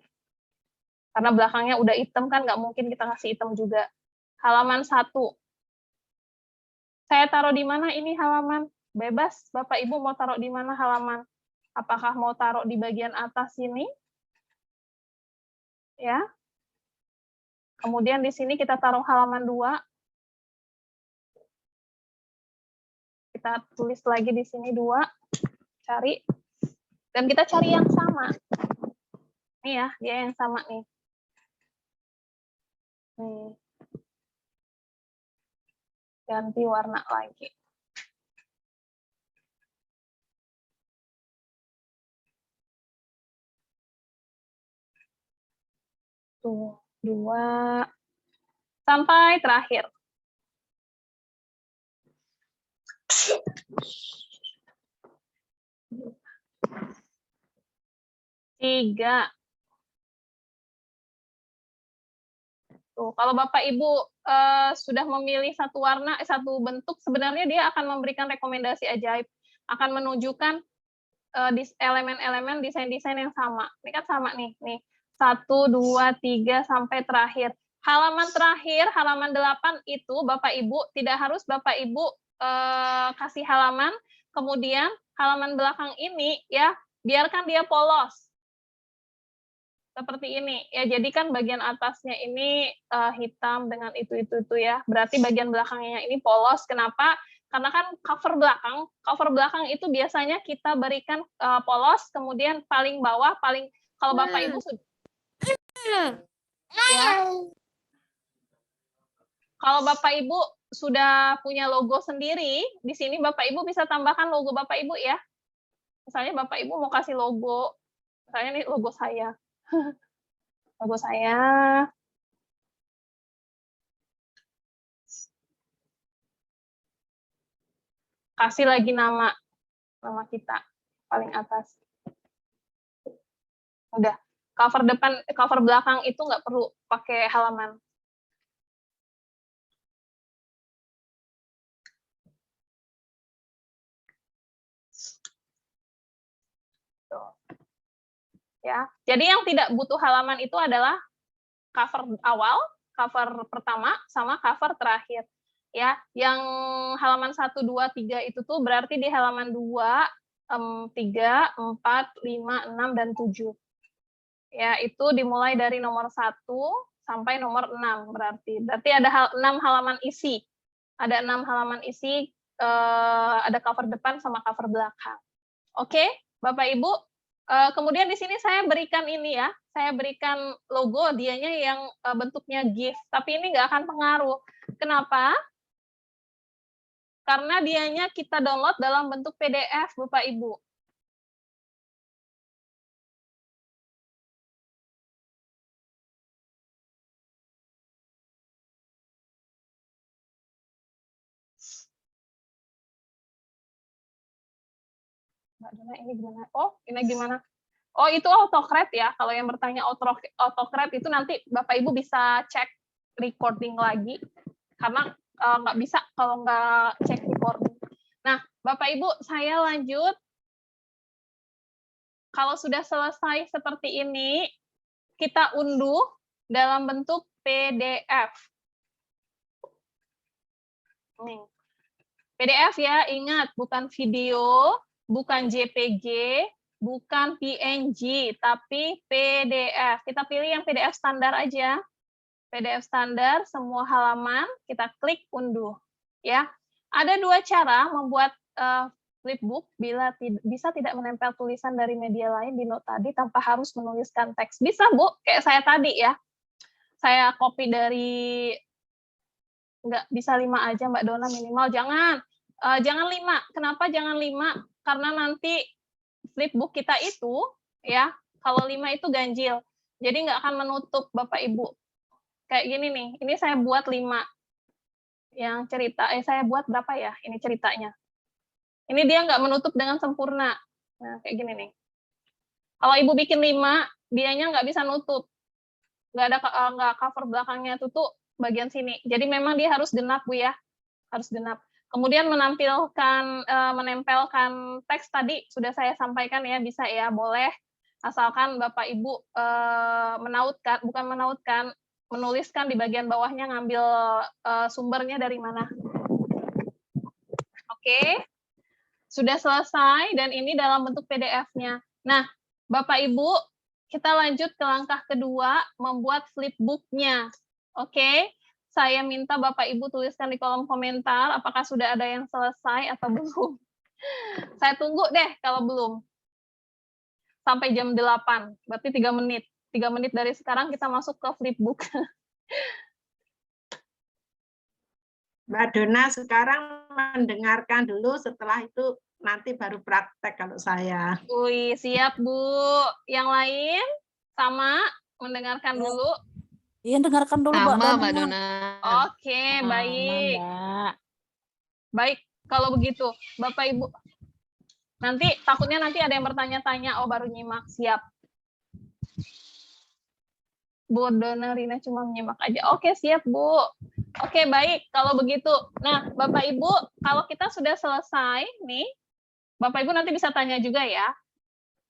Karena belakangnya udah hitam kan, nggak mungkin kita kasih hitam juga. Halaman 1. Saya taruh di mana ini halaman? Bebas, Bapak Ibu mau taruh di mana halaman? Apakah mau taruh di bagian atas sini? Ya. Kemudian di sini kita taruh halaman 2. Kita tulis lagi di sini 2. Cari. Dan kita cari yang sama. Nih ya, dia yang sama nih. Nih. Ganti warna lagi. Tuh, 2. Sampai terakhir. 3. Tuh, kalau Bapak Ibu sudah memilih satu warna, satu bentuk, sebenarnya dia akan memberikan rekomendasi ajaib, akan menunjukkan elemen-elemen desain-desain yang sama. Ini kan sama nih, 1, 2, 3 sampai terakhir. Halaman terakhir, halaman 8 itu Bapak Ibu tidak harus Bapak Ibu kasih halaman, kemudian halaman belakang ini ya biarkan dia polos. Seperti ini. Ya, jadi kan bagian atasnya ini hitam dengan itu ya. Berarti bagian belakangnya ini polos. Kenapa? Karena kan cover belakang itu biasanya kita berikan polos, kemudian paling bawah, kalau Bapak Ibu ya, kalau Bapak Ibu sudah punya logo sendiri, di sini Bapak Ibu bisa tambahkan logo Bapak Ibu ya. Misalnya Bapak Ibu mau kasih logo, misalnya nih logo saya. Logo saya. Kasih lagi nama kita paling atas. Udah. Cover belakang itu nggak perlu pakai halaman. Ya. Jadi yang tidak butuh halaman itu adalah cover awal, cover pertama, sama cover terakhir. Ya, yang halaman 1, 2, 3 itu tuh berarti di halaman 2, 3, 4, 5, 6, dan 7. Ya, itu dimulai dari nomor 1 sampai nomor 6 berarti. Berarti ada 6 halaman isi. Ada 6 halaman isi, ada cover depan sama cover belakang. Oke, Bapak Ibu. Kemudian di sini saya berikan ini ya, saya berikan logo, dianya yang bentuknya GIF, tapi ini nggak akan pengaruh. Kenapa? Karena dianya kita download dalam bentuk PDF, Bapak Ibu. Mbak Dona, ini gimana? Oh, ini gimana? Oh, itu AutoCAD ya. Kalau yang bertanya AutoCAD itu nanti Bapak Ibu bisa cek recording lagi. Karena nggak bisa kalau nggak cek recording. Nah, Bapak Ibu, saya lanjut. Kalau sudah selesai seperti ini, kita unduh dalam bentuk PDF. Nih. PDF ya, ingat, bukan video, bukan JPG, bukan PNG, tapi PDF. Kita pilih yang PDF standar aja. PDF standar, semua halaman, kita klik unduh. Ya, ada 2 cara membuat flipbook bila bisa tidak menempel tulisan dari media lain di note tadi tanpa harus menuliskan teks. Bisa, Bu, kayak saya tadi ya. Saya copy dari, nggak bisa 5 aja, Mbak Dona, minimal. Jangan 5. Kenapa jangan 5? Karena nanti flipbook kita itu, ya, kalau 5 itu ganjil. Jadi nggak akan menutup, Bapak Ibu. Kayak gini nih, ini saya buat 5. Yang cerita, saya buat berapa ya? Ini ceritanya. Ini dia nggak menutup dengan sempurna. Nah, kayak gini nih. Kalau Ibu bikin 5, dianya nggak bisa nutup. Nggak cover belakangnya tutup bagian sini. Jadi memang dia harus genap, Bu ya. Harus genap. Kemudian menempelkan teks tadi sudah saya sampaikan ya, bisa ya, boleh. Asalkan Bapak Ibu menuliskan di bagian bawahnya, ngambil sumbernya dari mana. Oke. Sudah selesai, dan ini dalam bentuk PDF-nya. Nah, Bapak Ibu, kita lanjut ke langkah kedua, membuat flipbook-nya. Oke, saya minta Bapak Ibu tuliskan di kolom komentar apakah sudah ada yang selesai atau belum. Saya tunggu deh kalau belum. Sampai jam 8, berarti 3 menit. 3 menit dari sekarang kita masuk ke flipbook. Mbak Dona sekarang mendengarkan dulu, setelah itu nanti baru praktek kalau saya. Wih, siap Bu. Yang lain sama mendengarkan dulu. Iya, dengarkan dulu Mbak Dona. Oke, baik. Baik, kalau begitu Bapak Ibu. Takutnya nanti ada yang bertanya-tanya, oh baru nyimak, siap. Bu Dona Rina cuma menyimak aja. Oke, siap Bu. Oke, baik. Kalau begitu, nah Bapak Ibu, kalau kita sudah selesai nih, Bapak Ibu nanti bisa tanya juga ya.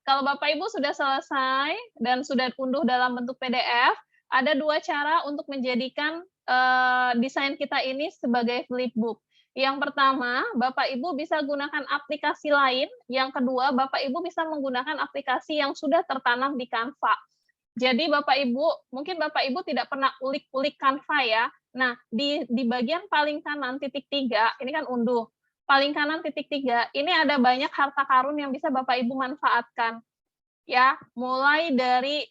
Kalau Bapak Ibu sudah selesai dan sudah unduh dalam bentuk PDF, ada 2 cara untuk menjadikan desain kita ini sebagai flipbook. Yang pertama, Bapak Ibu bisa gunakan aplikasi lain. Yang kedua, Bapak Ibu bisa menggunakan aplikasi yang sudah tertanam di Canva. Jadi Bapak Ibu, mungkin Bapak Ibu tidak pernah ulik-ulik Canva ya. Nah, di bagian paling kanan titik 3, ini kan unduh. Paling kanan titik 3, ini ada banyak harta karun yang bisa Bapak Ibu manfaatkan. Ya, mulai dari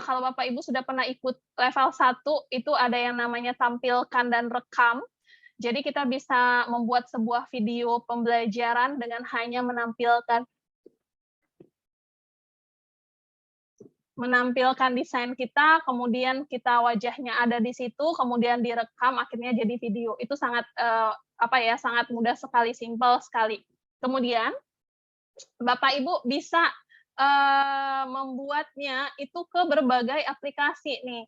kalau Bapak Ibu sudah pernah ikut level 1, itu ada yang namanya tampilkan dan rekam. Jadi kita bisa membuat sebuah video pembelajaran dengan hanya menampilkan desain kita, kemudian kita wajahnya ada di situ, kemudian direkam, akhirnya jadi video. Itu sangat sangat mudah sekali, simpel sekali. Kemudian Bapak Ibu bisa membuatnya itu ke berbagai aplikasi nih,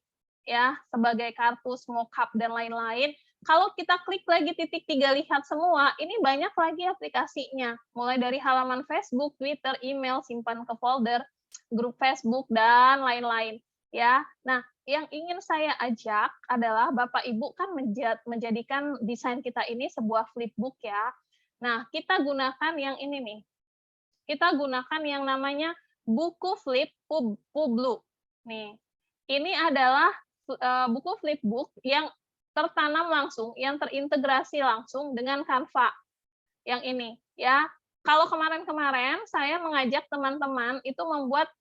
ya, sebagai kartus, mockup dan lain-lain. Kalau kita klik lagi titik 3 lihat semua, ini banyak lagi aplikasinya, mulai dari halaman Facebook, Twitter, email, simpan ke folder, grup Facebook dan lain-lain, ya. Nah, yang ingin saya ajak adalah Bapak Ibu kan menjadikan desain kita ini sebuah flipbook ya. Nah, kita gunakan yang ini nih. Kita gunakan yang namanya buku flip Publu. Nih, ini adalah buku flipbook yang tertanam langsung, yang terintegrasi langsung dengan Canva. Yang ini, ya. Kalau kemarin-kemarin saya mengajak teman-teman itu membuat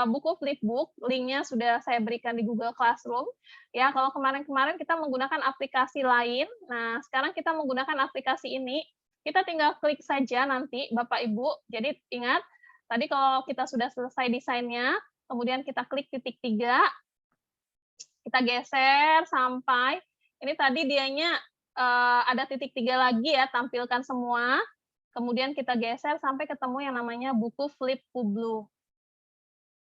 buku flipbook, linknya sudah saya berikan di Google Classroom. Ya, kalau kemarin-kemarin kita menggunakan aplikasi lain, nah sekarang kita menggunakan aplikasi ini. Kita tinggal klik saja nanti, Bapak Ibu. Jadi ingat, tadi kalau kita sudah selesai desainnya, kemudian kita klik titik 3, kita geser sampai, ini tadi dianya ada titik 3 lagi ya, tampilkan semua. Kemudian kita geser sampai ketemu yang namanya buku Flip Publu.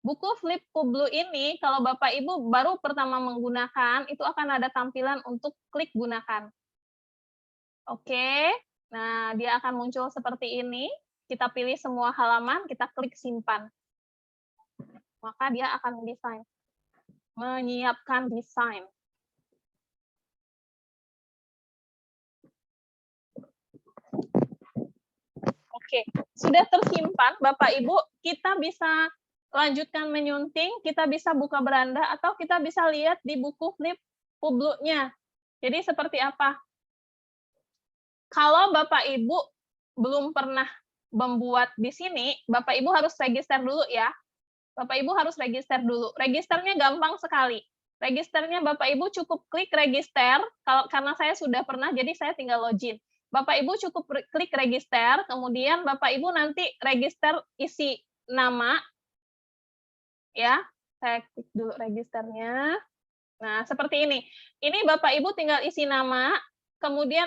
Buku Flip Publu ini, kalau Bapak Ibu baru pertama menggunakan, itu akan ada tampilan untuk klik gunakan. Oke. Nah, dia akan muncul seperti ini. Kita pilih semua halaman, kita klik simpan. Maka dia akan menyiapkan desain. Oke, sudah tersimpan Bapak Ibu, kita bisa lanjutkan menyunting, kita bisa buka beranda, atau kita bisa lihat di buku Flip Publu-nya. Jadi seperti apa? Kalau Bapak Ibu belum pernah membuat di sini, Bapak Ibu harus register dulu ya. Bapak Ibu harus register dulu. Registernya gampang sekali. Registernya Bapak Ibu cukup klik register, karena saya sudah pernah, jadi saya tinggal login. Bapak Ibu cukup klik register, kemudian Bapak Ibu nanti register isi nama. Ya, saya klik dulu registernya. Nah, seperti ini. Ini Bapak Ibu tinggal isi nama, kemudian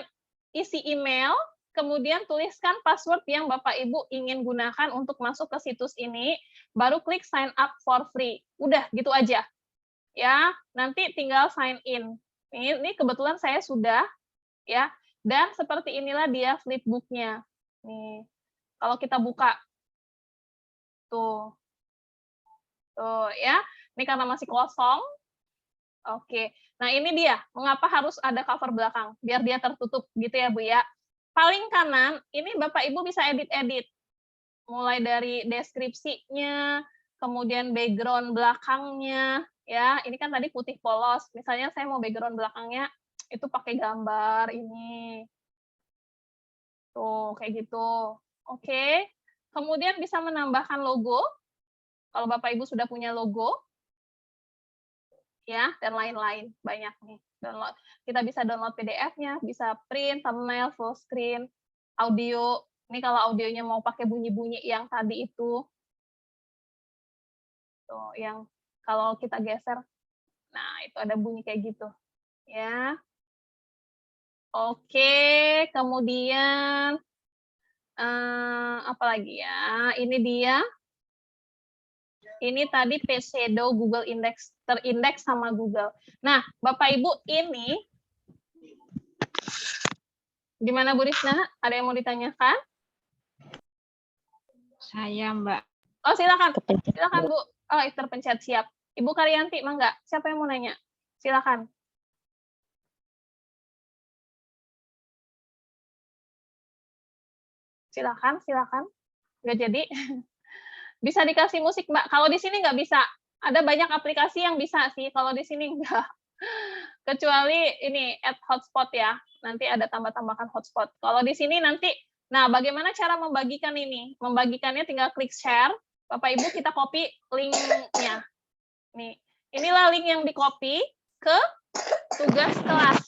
isi email, kemudian tuliskan password yang Bapak Ibu ingin gunakan untuk masuk ke situs ini, baru klik sign up for free. Udah, gitu aja. Ya, nanti tinggal sign in. Ini kebetulan saya sudah, ya. Dan seperti inilah dia flipbook-nya. Nih, kalau kita buka, tuh, ya. Ini karena masih kosong. Oke, nah ini dia, mengapa harus ada cover belakang, biar dia tertutup gitu ya Bu ya. Paling kanan, ini Bapak Ibu bisa edit-edit, mulai dari deskripsinya, kemudian background belakangnya, ya, ini kan tadi putih polos, misalnya saya mau background belakangnya, itu pakai gambar ini. Tuh, kayak gitu. Oke, kemudian bisa menambahkan logo, kalau Bapak Ibu sudah punya logo, ya, dan lain-lain, banyak nih. Download, kita bisa download PDF-nya, bisa print, thumbnail, full screen, audio. Ini kalau audionya mau pakai bunyi-bunyi yang tadi itu. Tuh, yang kalau kita geser, nah itu ada bunyi kayak gitu. Ya. Oke, kemudian apa lagi ya? Ini dia. Ini tadi page shadow Google Index, terindeks sama Google. Nah, Bapak Ibu, ini gimana Bu Risna? Ada yang mau ditanyakan? Saya, Mbak. Oh, silakan. Silakan Bu. Oh, terpencet, siap. Ibu Karyanti, mangga. Siapa yang mau nanya? Silakan. Silakan. Nggak jadi. Bisa dikasih musik, Mbak. Kalau di sini nggak bisa. Ada banyak aplikasi yang bisa sih, kalau di sini enggak. Kecuali ini add hotspot ya. Nanti ada tambah-tambahkan hotspot. Kalau di sini nanti, nah bagaimana cara membagikan ini? Membagikannya tinggal klik share. Bapak Ibu kita copy linknya. Nih, inilah link yang di-copy ke tugas kelas.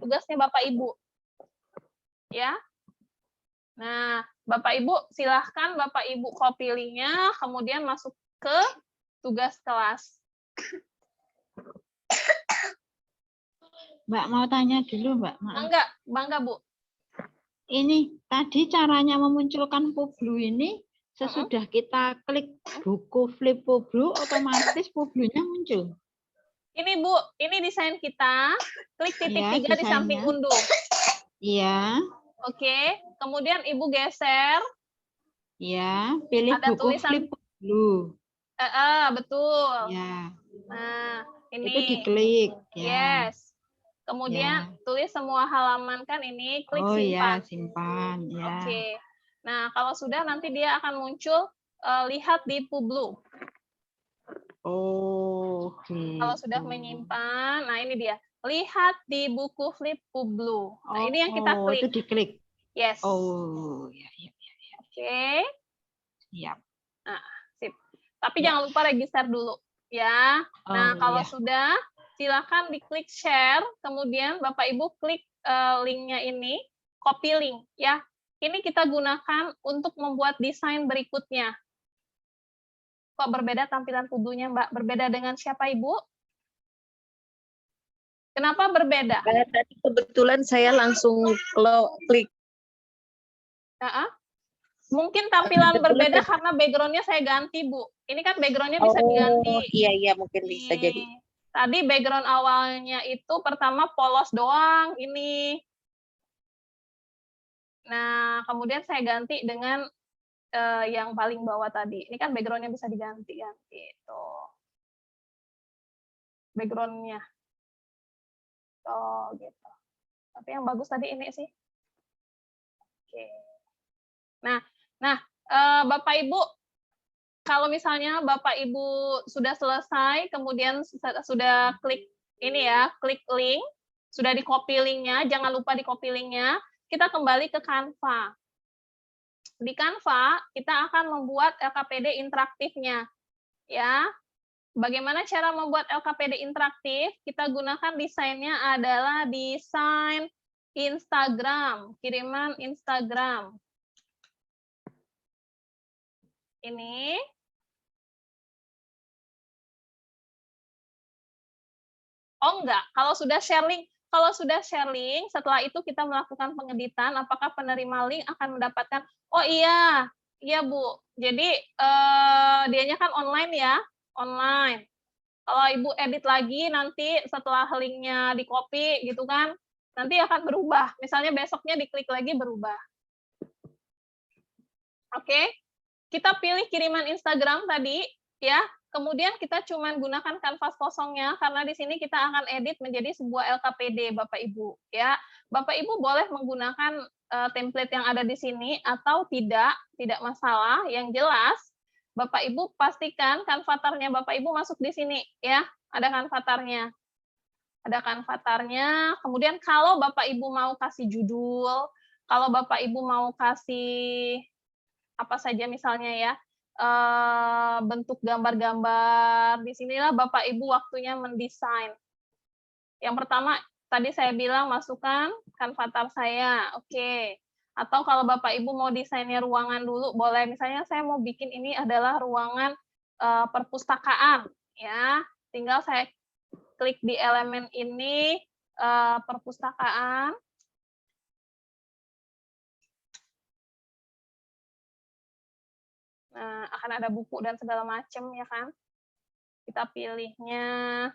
Tugasnya Bapak Ibu. Ya. Nah, Bapak Ibu silahkan Bapak Ibu copy linknya, kemudian masuk ke tugas kelas. Mbak mau tanya dulu, Mbak. Maaf. Enggak, bangga Bu. Ini tadi caranya memunculkan Publu ini sesudah kita klik buku flip Publu, otomatis Publunya muncul. Ini Bu, ini desain kita. Klik titik Ya, 3 di samping desainnya. unduh. Iya, Oke, kemudian Ibu geser. ya. Pilih Ada buku tulisan. flip Publu. Betul. Ya, Nah, itu ini. diklik. Ya. Yes. Kemudian Ya. tulis semua halaman kan ini, klik Oh simpan. ya, simpan. Ya. Oke. Nah, kalau sudah nanti dia akan muncul lihat di Publu. Oh, Kalau sudah gitu. menyimpan, nah ini dia. Lihat di buku flip Publu. Nah, ini yang kita klik. Itu diklik. Yes. Oh, ya, ya, ya. Oke. Siap. Nah, sip. Tapi Ya. jangan lupa register dulu, ya. Nah, Oh, kalau ya. sudah, silakan diklik share, kemudian Bapak Ibu klik linknya ini, copy link, ya. Ini kita gunakan untuk membuat desain berikutnya. Kok berbeda tampilan Publunya, Mbak? Berbeda dengan siapa, Ibu? Kenapa berbeda? Tadi kebetulan saya langsung klik. Mungkin tampilan berbeda karena background-nya saya ganti, Bu. Ini kan background-nya bisa diganti. Iya, mungkin bisa jadi. Tadi background awalnya itu pertama polos doang, ini. Nah, kemudian saya ganti dengan yang paling bawah tadi. Ini kan background-nya bisa diganti-ganti. Tuh. Background-nya. Tuh, gitu. Tapi yang bagus tadi ini sih. Oke. Nah, Bapak Ibu, kalau misalnya Bapak Ibu sudah selesai, kemudian sudah klik ini ya, klik link, sudah di-copy linknya, jangan lupa di-copy linknya, kita kembali ke Canva. Di Canva, kita akan membuat LKPD interaktifnya. Ya, bagaimana cara membuat LKPD interaktif? Kita gunakan desainnya adalah desain Instagram, kiriman Instagram. Ini. Oh enggak, kalau sudah share link, setelah itu kita melakukan pengeditan, apakah penerima link akan mendapatkan, oh iya Bu, jadi dianya kan online ya, online. Kalau Ibu edit lagi nanti setelah linknya di copy gitu kan, nanti akan berubah, misalnya besoknya diklik lagi berubah. Oke, kita pilih kiriman Instagram tadi, ya. Kemudian kita cuma gunakan kanvas kosongnya, karena di sini kita akan edit menjadi sebuah LKPD, Bapak Ibu. Ya, Bapak Ibu boleh menggunakan template yang ada di sini, atau tidak masalah. Yang jelas, Bapak Ibu pastikan kanvatarnya Bapak Ibu masuk di sini, ya. Ada kanvatarnya. Kemudian kalau Bapak Ibu mau kasih judul, kalau Bapak Ibu mau kasih apa saja misalnya ya, bentuk gambar-gambar, disinilah Bapak Ibu waktunya mendesain. Yang pertama, tadi saya bilang masukkan kanvatar saya, oke. Atau kalau Bapak Ibu mau desainnya ruangan dulu, boleh. Misalnya saya mau bikin ini adalah ruangan perpustakaan, ya. Tinggal saya klik di elemen ini, perpustakaan. Nah, akan ada buku dan segala macam ya kan. Kita pilihnya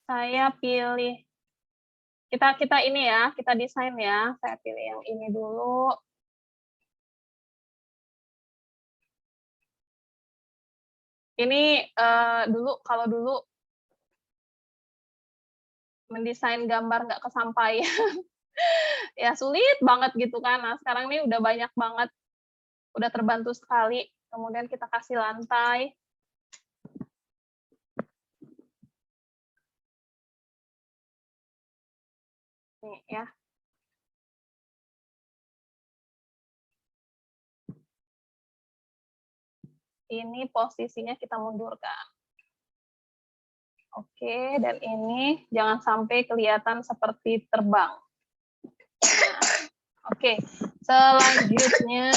saya pilih kita ini ya, kita desain ya. Saya pilih yang ini dulu. Ini dulu kalau dulu mendesain gambar nggak kesampaian. Ya sulit banget gitu kan. Nah, sekarang ini udah banyak banget, udah terbantu sekali. Kemudian kita kasih lantai. Nih ya. Ini posisinya kita mundurkan. Oke, dan ini jangan sampai kelihatan seperti terbang. Nah, oke, selanjutnya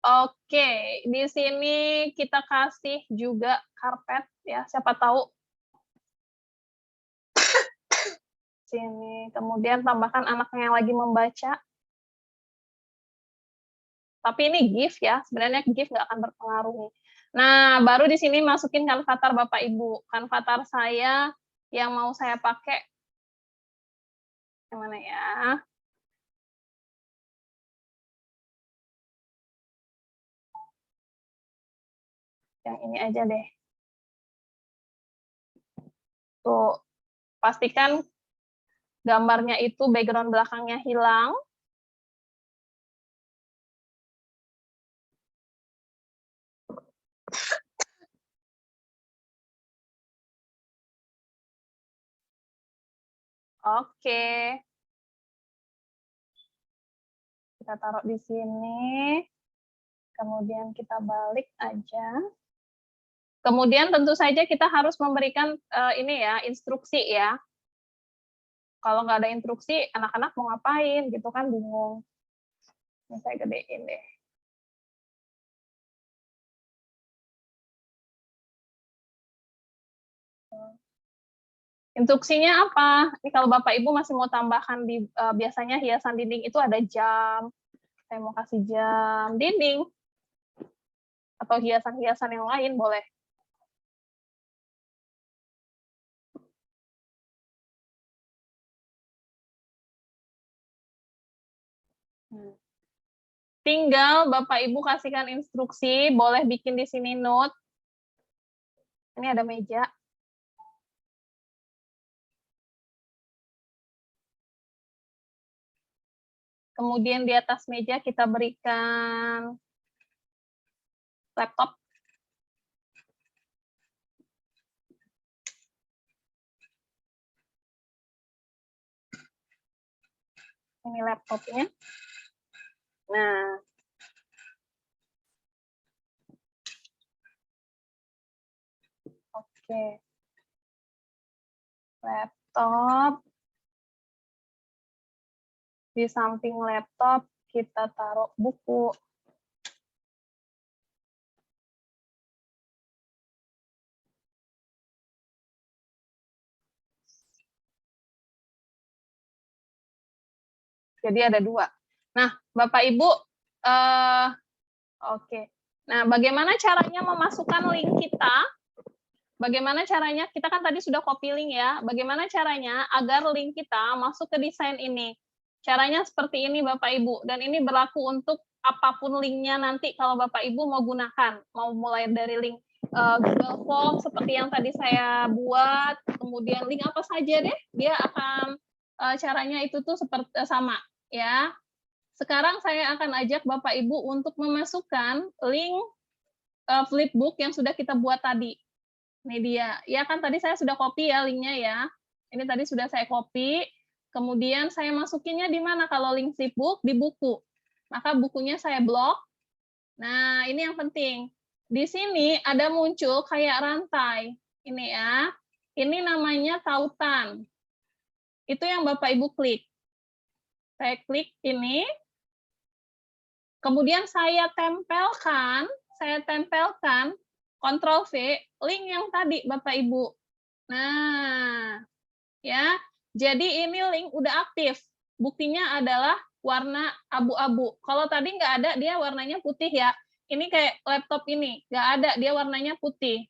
oke, di sini kita kasih juga karpet ya, siapa tahu. Sini, kemudian tambahkan anaknya yang lagi membaca. Tapi ini GIF ya, sebenarnya GIF nggak akan berpengaruh nih. Nah, baru di sini masukin kanvatar Bapak Ibu. Kanvatar saya yang mau saya pakai, yang mana ya? Yang ini aja deh. Tuh, pastikan gambarnya itu background belakangnya hilang. Oke. Kita taruh di sini. Kemudian kita balik aja. Kemudian tentu saja kita harus memberikan ini ya, instruksi ya. Kalau nggak ada instruksi, anak-anak mau ngapain gitu kan bingung. Ini saya gedein deh. Instruksinya apa? Ini kalau Bapak Ibu masih mau tambahkan di biasanya hiasan dinding itu ada jam. Saya mau kasih jam dinding atau hiasan-hiasan yang lain boleh. Tinggal Bapak Ibu kasihkan instruksi, boleh bikin di sini note. Ini ada meja. Kemudian di atas meja kita berikan laptop. Ini laptopnya. Nah, oke. Laptop. Di samping laptop kita taruh buku. Jadi ada dua. Nah, Bapak Ibu, oke. Nah, bagaimana caranya memasukkan link kita? Bagaimana caranya? Kita kan tadi sudah copy link ya. Bagaimana caranya agar link kita masuk ke desain ini? Caranya seperti ini Bapak Ibu. Dan ini berlaku untuk apapun linknya nanti kalau Bapak Ibu mau gunakan. Mau mulai dari link Google Form seperti yang tadi saya buat. Kemudian link apa saja deh. Dia akan caranya itu tuh seperti sama ya. Sekarang saya akan ajak Bapak Ibu untuk memasukkan link flipbook yang sudah kita buat tadi. Ini dia. Ya kan tadi saya sudah copy ya linknya ya. Ini tadi sudah saya copy. Kemudian saya masukinnya di mana kalau link flipbook? Di buku. Maka bukunya saya blok. Nah, ini yang penting. Di sini ada muncul kayak rantai. Ini ya. Ini namanya tautan. Itu yang Bapak Ibu klik. Saya klik ini. Kemudian saya tempelkan Ctrl V, link yang tadi Bapak Ibu. Nah, ya. Jadi ini link udah aktif. Buktinya adalah warna abu-abu. Kalau tadi nggak ada, dia warnanya putih ya. Ini kayak laptop ini, nggak ada, dia warnanya putih.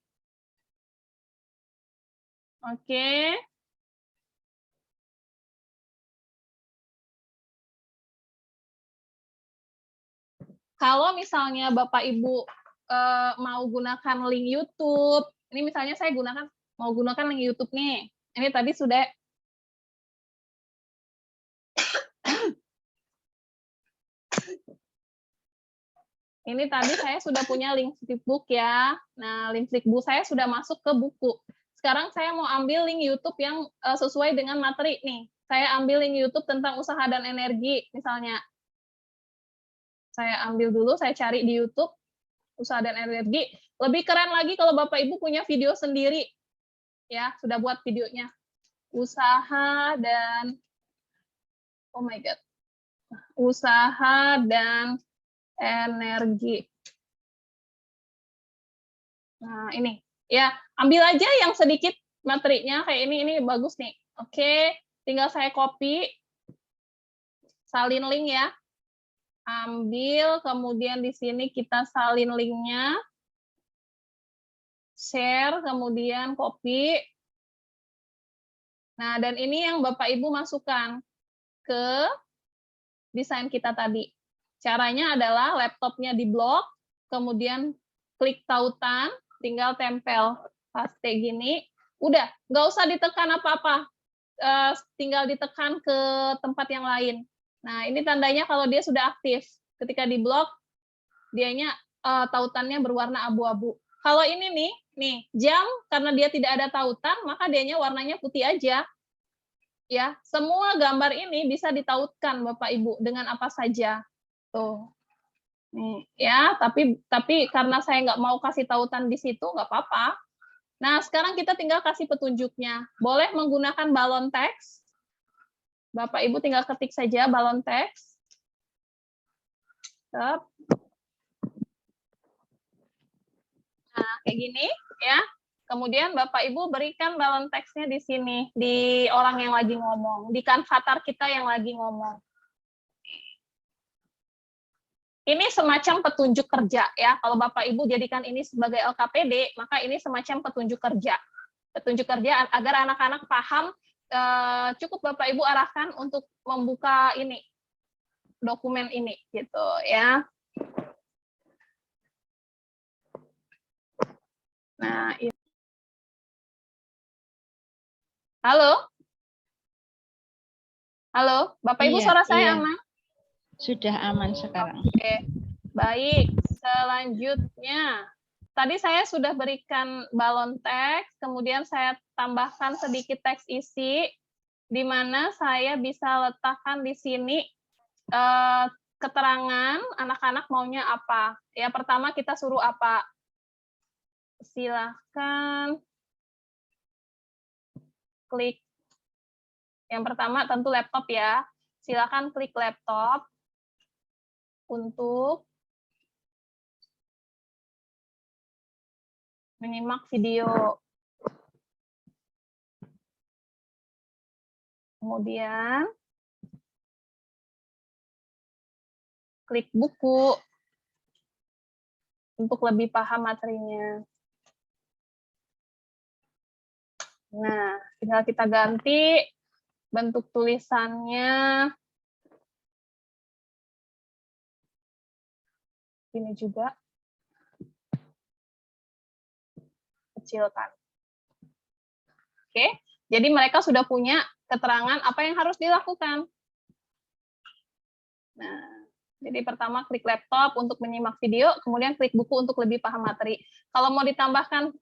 Oke. kalau misalnya Bapak Ibu mau gunakan link YouTube, ini misalnya saya mau gunakan link YouTube nih. Ini tadi sudah ini tadi saya sudah punya link flipbook ya. Nah, link flipbook saya sudah masuk ke buku. Sekarang saya mau ambil link YouTube yang sesuai dengan materi nih. Saya ambil link YouTube tentang usaha dan energi misalnya. Saya ambil dulu, saya cari di YouTube usaha dan energi. Lebih keren lagi kalau Bapak Ibu punya video sendiri. Ya, sudah buat videonya. Usaha dan oh my god. Usaha dan energi. Nah, ini. Ya, ambil aja yang sedikit materinya kayak ini bagus nih. Oke, tinggal saya copy. Salin link ya. Ambil, kemudian di sini kita salin linknya. Share, kemudian copy. Nah, dan ini yang Bapak Ibu masukkan ke desain kita tadi. Caranya adalah laptopnya diblok, kemudian klik tautan, tinggal tempel paste gini, udah, nggak usah ditekan apa-apa, tinggal ditekan ke tempat yang lain. Nah, ini tandanya kalau dia sudah aktif. Ketika diblok, dianya tautannya berwarna abu-abu. Kalau ini nih jam, karena dia tidak ada tautan, maka dianya warnanya putih aja. Ya, semua gambar ini bisa ditautkan Bapak Ibu dengan apa saja. Tuh. Nih, ya, tapi karena saya nggak mau kasih tautan di situ, nggak apa-apa. Nah, sekarang kita tinggal kasih petunjuknya. Boleh menggunakan balon teks. Bapak Ibu tinggal ketik saja balon teks. Nah, kayak gini, ya. Kemudian Bapak Ibu berikan balon teksnya di sini, di orang yang lagi ngomong, di kanvatar kita yang lagi ngomong. Ini semacam petunjuk kerja ya. Kalau Bapak Ibu jadikan ini sebagai LKPD, maka ini semacam petunjuk kerja. Petunjuk kerja agar anak-anak paham, cukup Bapak Ibu arahkan untuk membuka ini, dokumen ini gitu ya. Nah, ini. Halo? Halo, Bapak Ibu suara saya aman? Sudah aman sekarang. Oke, baik. Selanjutnya, tadi saya sudah berikan balon teks, kemudian saya tambahkan sedikit teks isi, di mana saya bisa letakkan di sini keterangan anak-anak maunya apa. Ya, pertama kita suruh apa? Silahkan klik. Yang pertama tentu laptop ya. Silakan klik laptop untuk menyimak video. Kemudian klik buku untuk lebih paham materinya. Nah, tinggal kita ganti bentuk tulisannya. Ini juga. Kecilkan. Oke, jadi mereka sudah punya keterangan apa yang harus dilakukan. Nah, jadi pertama klik laptop untuk menyimak video, kemudian klik buku untuk lebih paham materi. Kalau mau ditambahkan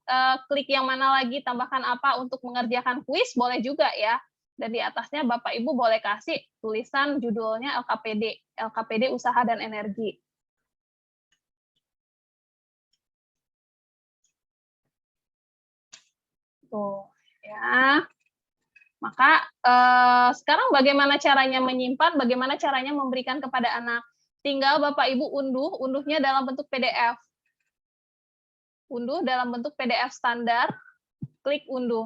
klik yang mana lagi, tambahkan apa untuk mengerjakan kuis, boleh juga ya. Dan di atasnya Bapak Ibu boleh kasih tulisan judulnya LKPD Usaha dan Energi. Tuh, ya. Maka sekarang bagaimana caranya menyimpan, bagaimana caranya memberikan kepada anak. Tinggal Bapak Ibu unduhnya dalam bentuk PDF. Unduh dalam bentuk PDF standar, klik unduh.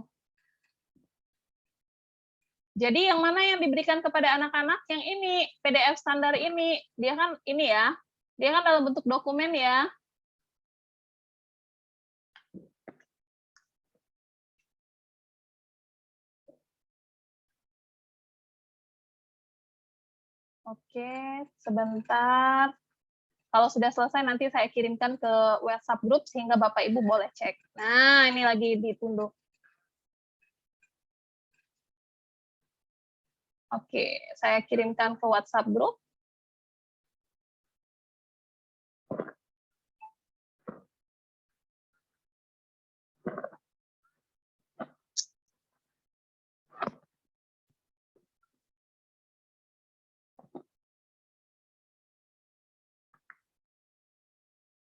Jadi yang mana yang diberikan kepada anak-anak? Yang ini, PDF standar ini. Dia kan ini ya, dia kan dalam bentuk dokumen ya. Oke, sebentar. Kalau sudah selesai nanti saya kirimkan ke WhatsApp grup sehingga Bapak Ibu boleh cek. Nah, ini lagi ditunduk. Oke, saya kirimkan ke WhatsApp grup.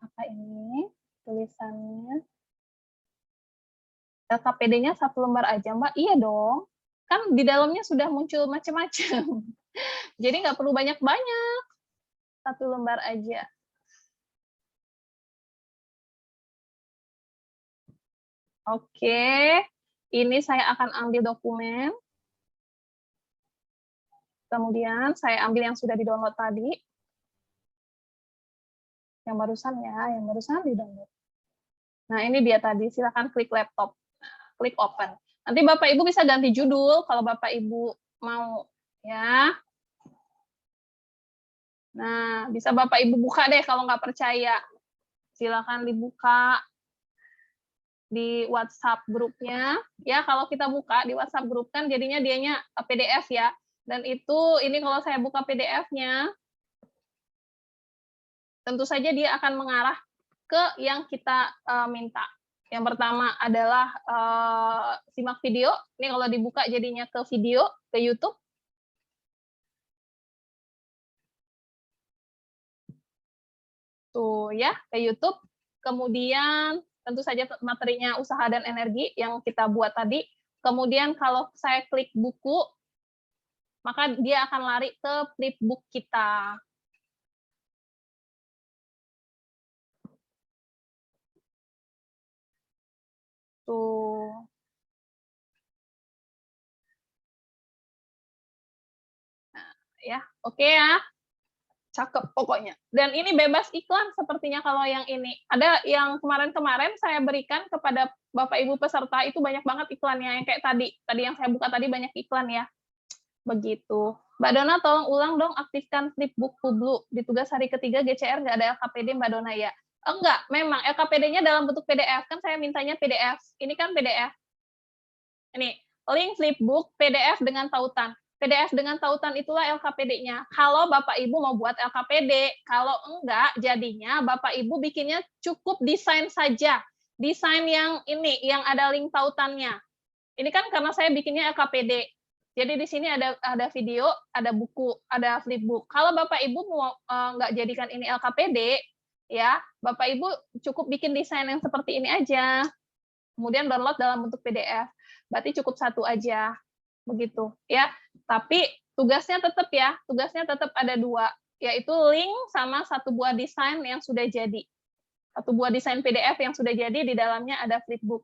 Apa ini tulisannya? LKPD-nya 1 lembar aja, Mbak. Iya dong. Kan di dalamnya sudah muncul macam-macam. Jadi nggak perlu banyak-banyak. 1 lembar aja. Oke. Ini saya akan ambil dokumen. Kemudian saya ambil yang sudah di-download tadi. Yang barusan ya, yang barusan di-download. Nah, ini dia tadi. Silakan klik laptop. Nah, klik open. Nanti Bapak Ibu bisa ganti judul kalau Bapak Ibu mau ya. Nah, bisa Bapak Ibu buka deh kalau nggak percaya. Silakan dibuka di WhatsApp grupnya. Ya, kalau kita buka di WhatsApp grup kan jadinya dianya PDF ya. Dan itu ini kalau saya buka PDF-nya, tentu saja dia akan mengarah ke yang kita minta. Yang pertama adalah simak video. Ini kalau dibuka jadinya ke video, ke YouTube. Tuh ya, ke YouTube. Kemudian tentu saja materinya usaha dan energi yang kita buat tadi. Kemudian kalau saya klik buku, maka dia akan lari ke flipbook kita. Tuh. Nah, ya, oke ya. Cakep pokoknya. Dan ini bebas iklan sepertinya kalau yang ini. Ada yang kemarin-kemarin saya berikan kepada Bapak Ibu peserta itu banyak banget iklannya yang kayak tadi. Tadi yang saya buka tadi banyak iklan ya. Begitu. Mbak Dona tolong ulang dong aktifkan flipbook Publu. Di tugas hari ketiga GCR nggak ada LKPD Mbak Dona ya? Enggak, memang LKPD-nya dalam bentuk PDF. Kan saya mintanya PDF. Ini kan PDF. Ini, link flipbook PDF dengan tautan. PDF dengan tautan itulah LKPD-nya. Kalau Bapak Ibu mau buat LKPD, kalau enggak, jadinya Bapak Ibu bikinnya cukup desain saja. Desain yang ini, yang ada link tautannya. Ini kan karena saya bikinnya LKPD. Jadi di sini ada video, ada buku, ada flipbook. Kalau Bapak Ibu mau nggak jadikan ini LKPD, ya Bapak Ibu cukup bikin desain yang seperti ini aja. Kemudian download dalam bentuk PDF. Berarti cukup 1 aja. Begitu ya. Tapi tugasnya tetap ya, tugasnya tetap ada 2, yaitu link sama 1 buah desain yang sudah jadi. 1 buah desain PDF yang sudah jadi, di dalamnya ada flipbook.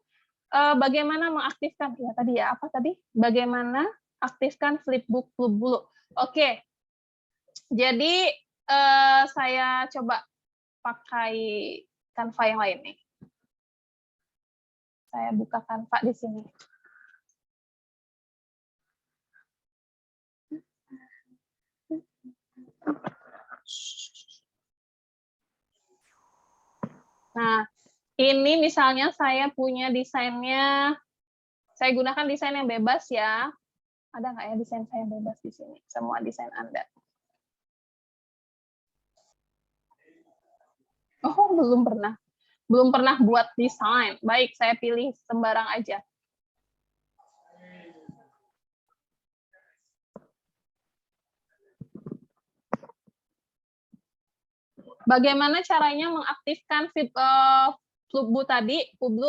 Bagaimana mengaktifkan? Ya tadi ya, apa tadi? Bagaimana aktifkan flipbook Publu? Oke. Jadi saya coba pakai Canva yang lain nih. Saya buka Canva di sini. Nah, ini misalnya saya punya desainnya, saya gunakan desain yang bebas ya. Ada nggak ya desain saya yang bebas di sini? Semua desain Anda. Oh, belum pernah. Belum pernah buat desain. Baik, saya pilih sembarang aja. Bagaimana caranya mengaktifkan Publu tadi? Publu.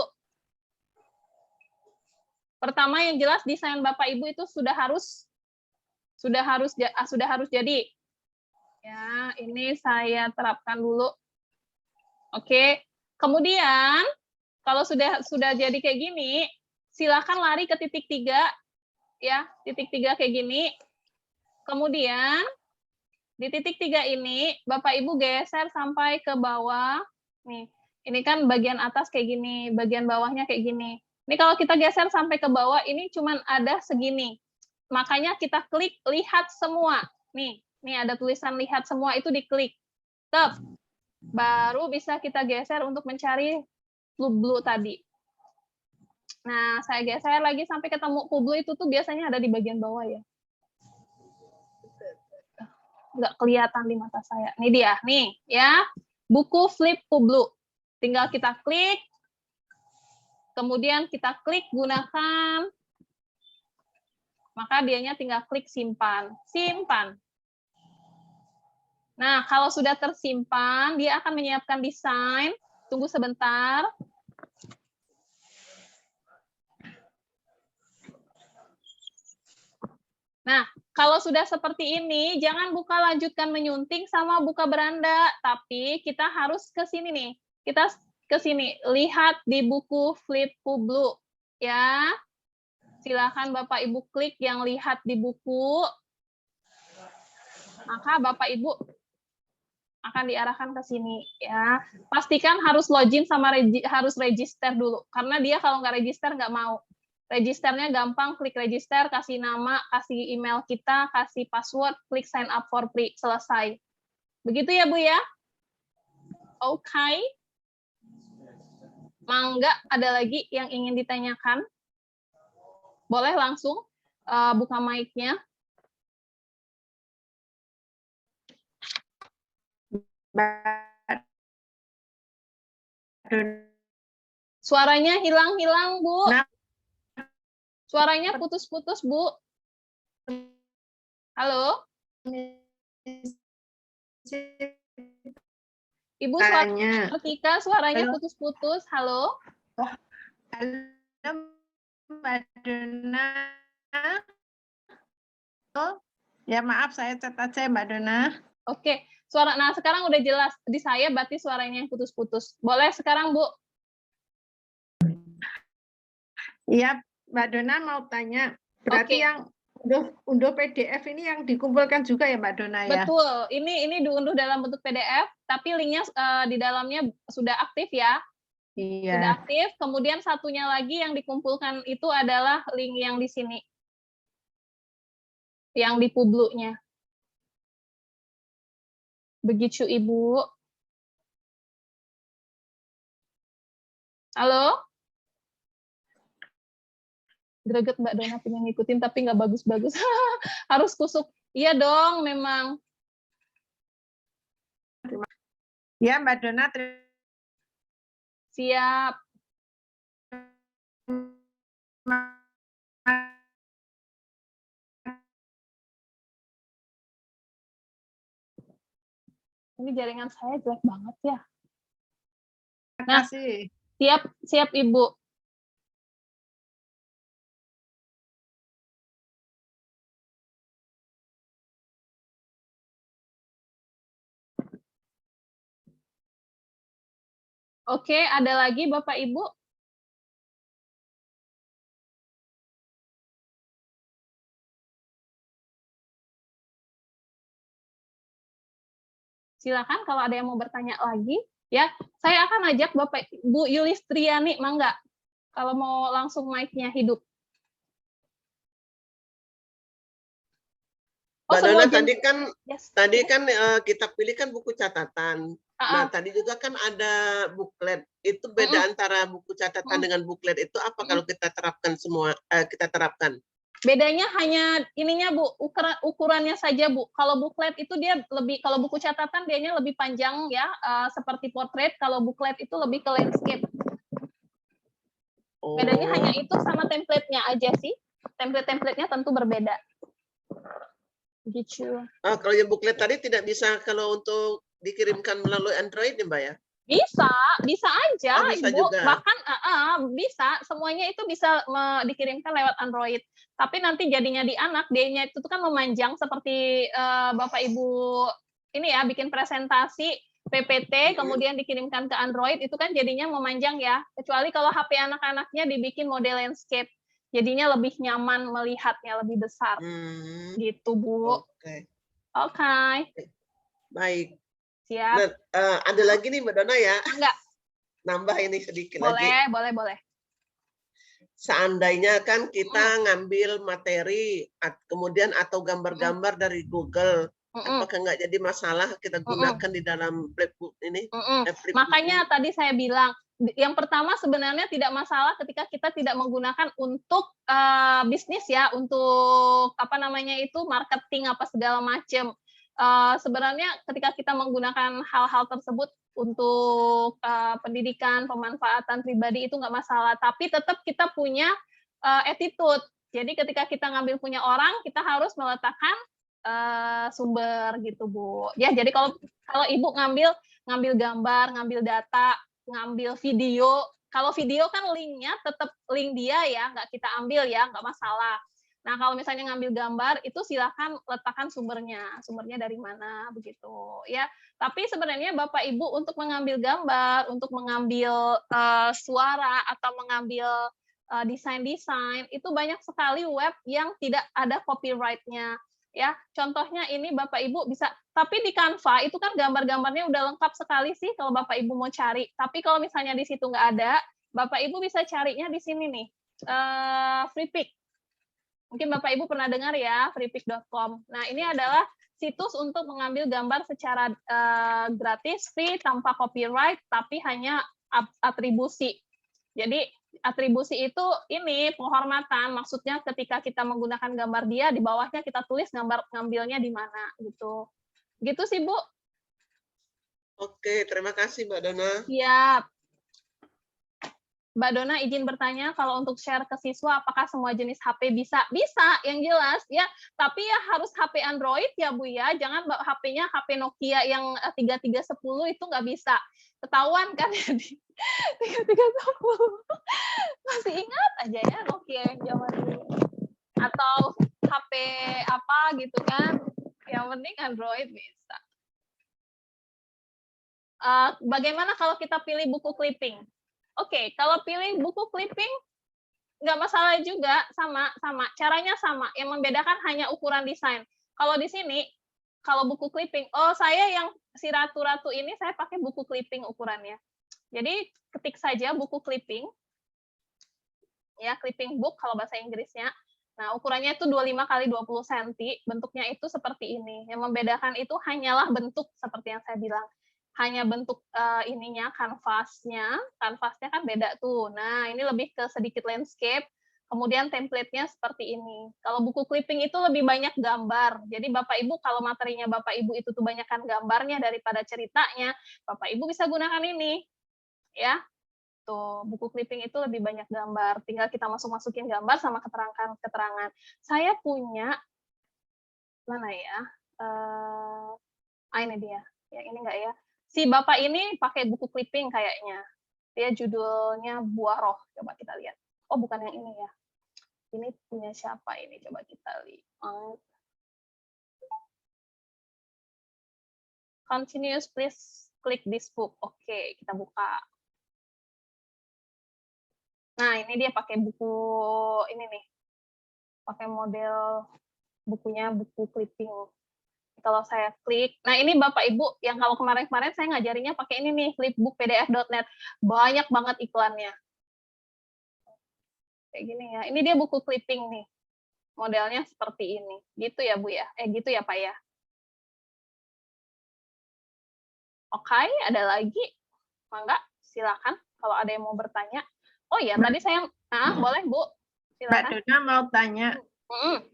Pertama yang jelas desain Bapak Ibu itu sudah harus jadi. Ya, ini saya terapkan dulu. Oke. Kemudian kalau sudah jadi kayak gini, silakan lari ke titik 3 ya, titik 3 kayak gini. Kemudian di titik 3 ini Bapak Ibu geser sampai ke bawah. Nih, ini kan bagian atas kayak gini, bagian bawahnya kayak gini. Ini kalau kita geser sampai ke bawah, ini cuman ada segini. Makanya kita klik lihat semua. Nih ada tulisan lihat semua, itu diklik. Tep. Baru bisa kita geser untuk mencari Publu tadi. Nah, saya geser lagi sampai ketemu Publu itu tuh biasanya ada di bagian bawah ya. Nggak kelihatan di mata saya. Ini dia, nih ya. Buku Flip Publu. Tinggal kita klik. Kemudian kita klik gunakan. Maka dianya tinggal klik simpan. Simpan. Nah, kalau sudah tersimpan, dia akan menyiapkan desain. Tunggu sebentar. Nah, kalau sudah seperti ini, jangan buka lanjutkan menyunting sama buka beranda, tapi kita harus ke sini nih. Kita ke sini, lihat di buku Flip Publu. Ya, silakan Bapak Ibu klik yang lihat di buku. Maka Bapak Ibu akan diarahkan ke sini ya. Pastikan harus login sama harus register dulu, karena dia kalau nggak register nggak mau. Registernya gampang, klik register, kasih nama, kasih email kita, kasih password, klik sign up for free, selesai. Begitu ya Bu ya? Oke. Mangga, ada lagi yang ingin ditanyakan? Boleh langsung buka mic-nya. Suaranya hilang-hilang, Bu. Suaranya putus-putus, Bu. Halo? Ibu, suaranya Tika, suaranya putus-putus. Halo? Halo, Mbak Dona. Oh, ya maaf, saya cat aja Mbak Dona. Oke, nah sekarang udah jelas di saya, berarti suaranya yang putus-putus. Boleh sekarang, Bu? Iya, Mbak Dona mau tanya, berarti yang unduh PDF ini yang dikumpulkan juga ya Mbak Dona ya? Betul, ini diunduh dalam bentuk PDF, tapi linknya di dalamnya sudah aktif ya? Iya. Sudah aktif, kemudian satunya lagi yang dikumpulkan itu adalah link yang di sini. Yang di Publu-nya. Begitu, Ibu. Halo? Greget Mbak Dona pengen ngikutin, tapi nggak bagus-bagus. Harus kusuk. Iya dong, memang. Ya, Mbak Dona. Siap. Ini jaringan saya jelek banget ya. Nah, siap Ibu. Oke, ada lagi Bapak Ibu? Silakan kalau ada yang mau bertanya lagi. Ya, saya akan ajak Bapak Bu Yulistriani, mangga. Kalau mau langsung mic-nya hidup. Mbak Dona, tadi kan kita pilih kan buku catatan. Nah, tadi juga kan ada buklet. Itu beda antara buku catatan dengan buklet itu apa kalau kita terapkan semua? Kita terapkan. Bedanya hanya ininya Bu, ukurannya saja Bu. Kalau buklet itu dia lebih, kalau buku catatan dianya lebih panjang ya, seperti portrait. Kalau buklet itu lebih ke landscape. Bedanya hanya itu sama template-nya aja sih. Template-templatenya tentu berbeda. Gitu. Kalau yang buklet tadi tidak bisa kalau untuk dikirimkan melalui Android ya Mbak ya? Bisa aja bisa Ibu. juga. Bahkan bisa, semuanya itu bisa dikirimkan lewat Android. Tapi nanti jadinya di anak, dia-nya itu kan memanjang seperti Bapak Ibu ini ya, bikin presentasi PPT, kemudian dikirimkan ke Android, itu kan jadinya memanjang ya. Kecuali kalau HP anak-anaknya dibikin model landscape. Jadinya lebih nyaman melihatnya, lebih besar. Gitu, Bu. Oke. Baik. Siap. Nah, ada lagi nih Mbak Dona ya? Enggak. Nambah ini sedikit lagi. Boleh. Seandainya kan kita ngambil materi, kemudian atau gambar-gambar dari Google, Apakah nggak jadi masalah kita gunakan di dalam flipbook ini? Flipbook Makanya ini? tadi saya bilang, yang pertama sebenarnya tidak masalah ketika kita tidak menggunakan untuk bisnis ya, untuk apa namanya itu marketing apa segala macam. Sebenarnya ketika kita menggunakan hal-hal tersebut untuk pendidikan, pemanfaatan pribadi itu nggak masalah. Tapi tetap kita punya attitude. Jadi ketika kita ngambil punya orang, kita harus meletakkan sumber gitu Bu. Ya jadi kalau Ibu ngambil gambar, ngambil data, ngambil video. Kalau video kan linknya tetap link dia ya, nggak kita ambil ya, nggak masalah. Nah kalau misalnya ngambil gambar itu silakan letakkan sumbernya dari mana begitu ya. Tapi sebenarnya Bapak Ibu untuk mengambil gambar, untuk mengambil suara atau mengambil desain itu banyak sekali web yang tidak ada copyright-nya. Ya, contohnya ini Bapak Ibu bisa, tapi di Canva itu kan gambar-gambarnya udah lengkap sekali sih kalau Bapak Ibu mau cari. Tapi kalau misalnya di situ nggak ada, Bapak Ibu bisa carinya di sini nih, Freepik. Mungkin Bapak Ibu pernah dengar ya, freepik.com. Nah, ini adalah situs untuk mengambil gambar secara gratis, free, tanpa copyright, tapi hanya atribusi. Jadi atribusi itu ini penghormatan, maksudnya ketika kita menggunakan gambar dia, di bawahnya kita tulis ngambilnya di mana gitu. Gitu sih Bu. Oke, terima kasih Mbak Dona. Siap. Mbak Dona izin bertanya, kalau untuk share ke siswa apakah semua jenis HP bisa? Bisa, yang jelas ya. Tapi ya harus HP Android ya Bu ya. Jangan HP-nya HP Nokia yang 3310 itu nggak bisa. Ketahuan kan ya di 3310. Masih ingat aja ya Nokia yang zaman dulu. Atau HP apa gitu kan. Yang penting Android bisa. Bagaimana kalau kita pilih buku clipping? Oke, kalau pilih buku clipping nggak masalah juga, sama caranya sama. Yang membedakan hanya ukuran desain. Kalau di sini, kalau buku clipping, saya yang si ratu-ratu ini saya pakai buku clipping ukurannya. Jadi ketik saja buku clipping, ya clipping book kalau bahasa Inggrisnya. Nah ukurannya itu 25 x 20 cm, bentuknya itu seperti ini. Yang membedakan itu hanyalah bentuk seperti yang saya bilang. Hanya bentuk ininya, kanvasnya kan beda tuh. Nah, ini lebih ke sedikit landscape, kemudian template-nya seperti ini. Kalau buku clipping itu lebih banyak gambar. Jadi Bapak Ibu kalau materinya Bapak Ibu itu tuh banyakkan gambarnya daripada ceritanya, Bapak Ibu bisa gunakan ini. Ya. Tuh, buku clipping itu lebih banyak gambar. Tinggal kita masukin gambar sama keterangan. Saya punya mana ya? Ini dia. Yang ini enggak ya? Si Bapak ini pakai buku clipping kayaknya. Dia judulnya Buah Roh. Coba kita lihat. Oh, bukan yang ini ya. Ini punya siapa ini? Coba kita lihat. Continuous, please click this book. Oke, kita buka. Nah, ini dia pakai buku ini nih. Pakai model bukunya buku clipping. Kalau saya klik, nah ini Bapak Ibu yang kalau kemarin-kemarin saya ngajarinya pakai ini nih, flipbook pdf.net, banyak banget iklannya. Kayak gini ya, ini dia buku clipping nih, modelnya seperti ini. Gitu ya Bu ya, gitu ya Pak ya. Oke, ada lagi? Mangga, silakan kalau ada yang mau bertanya. Oh ya, tadi saya, boleh Bu, silakan. Mbak Dona mau tanya.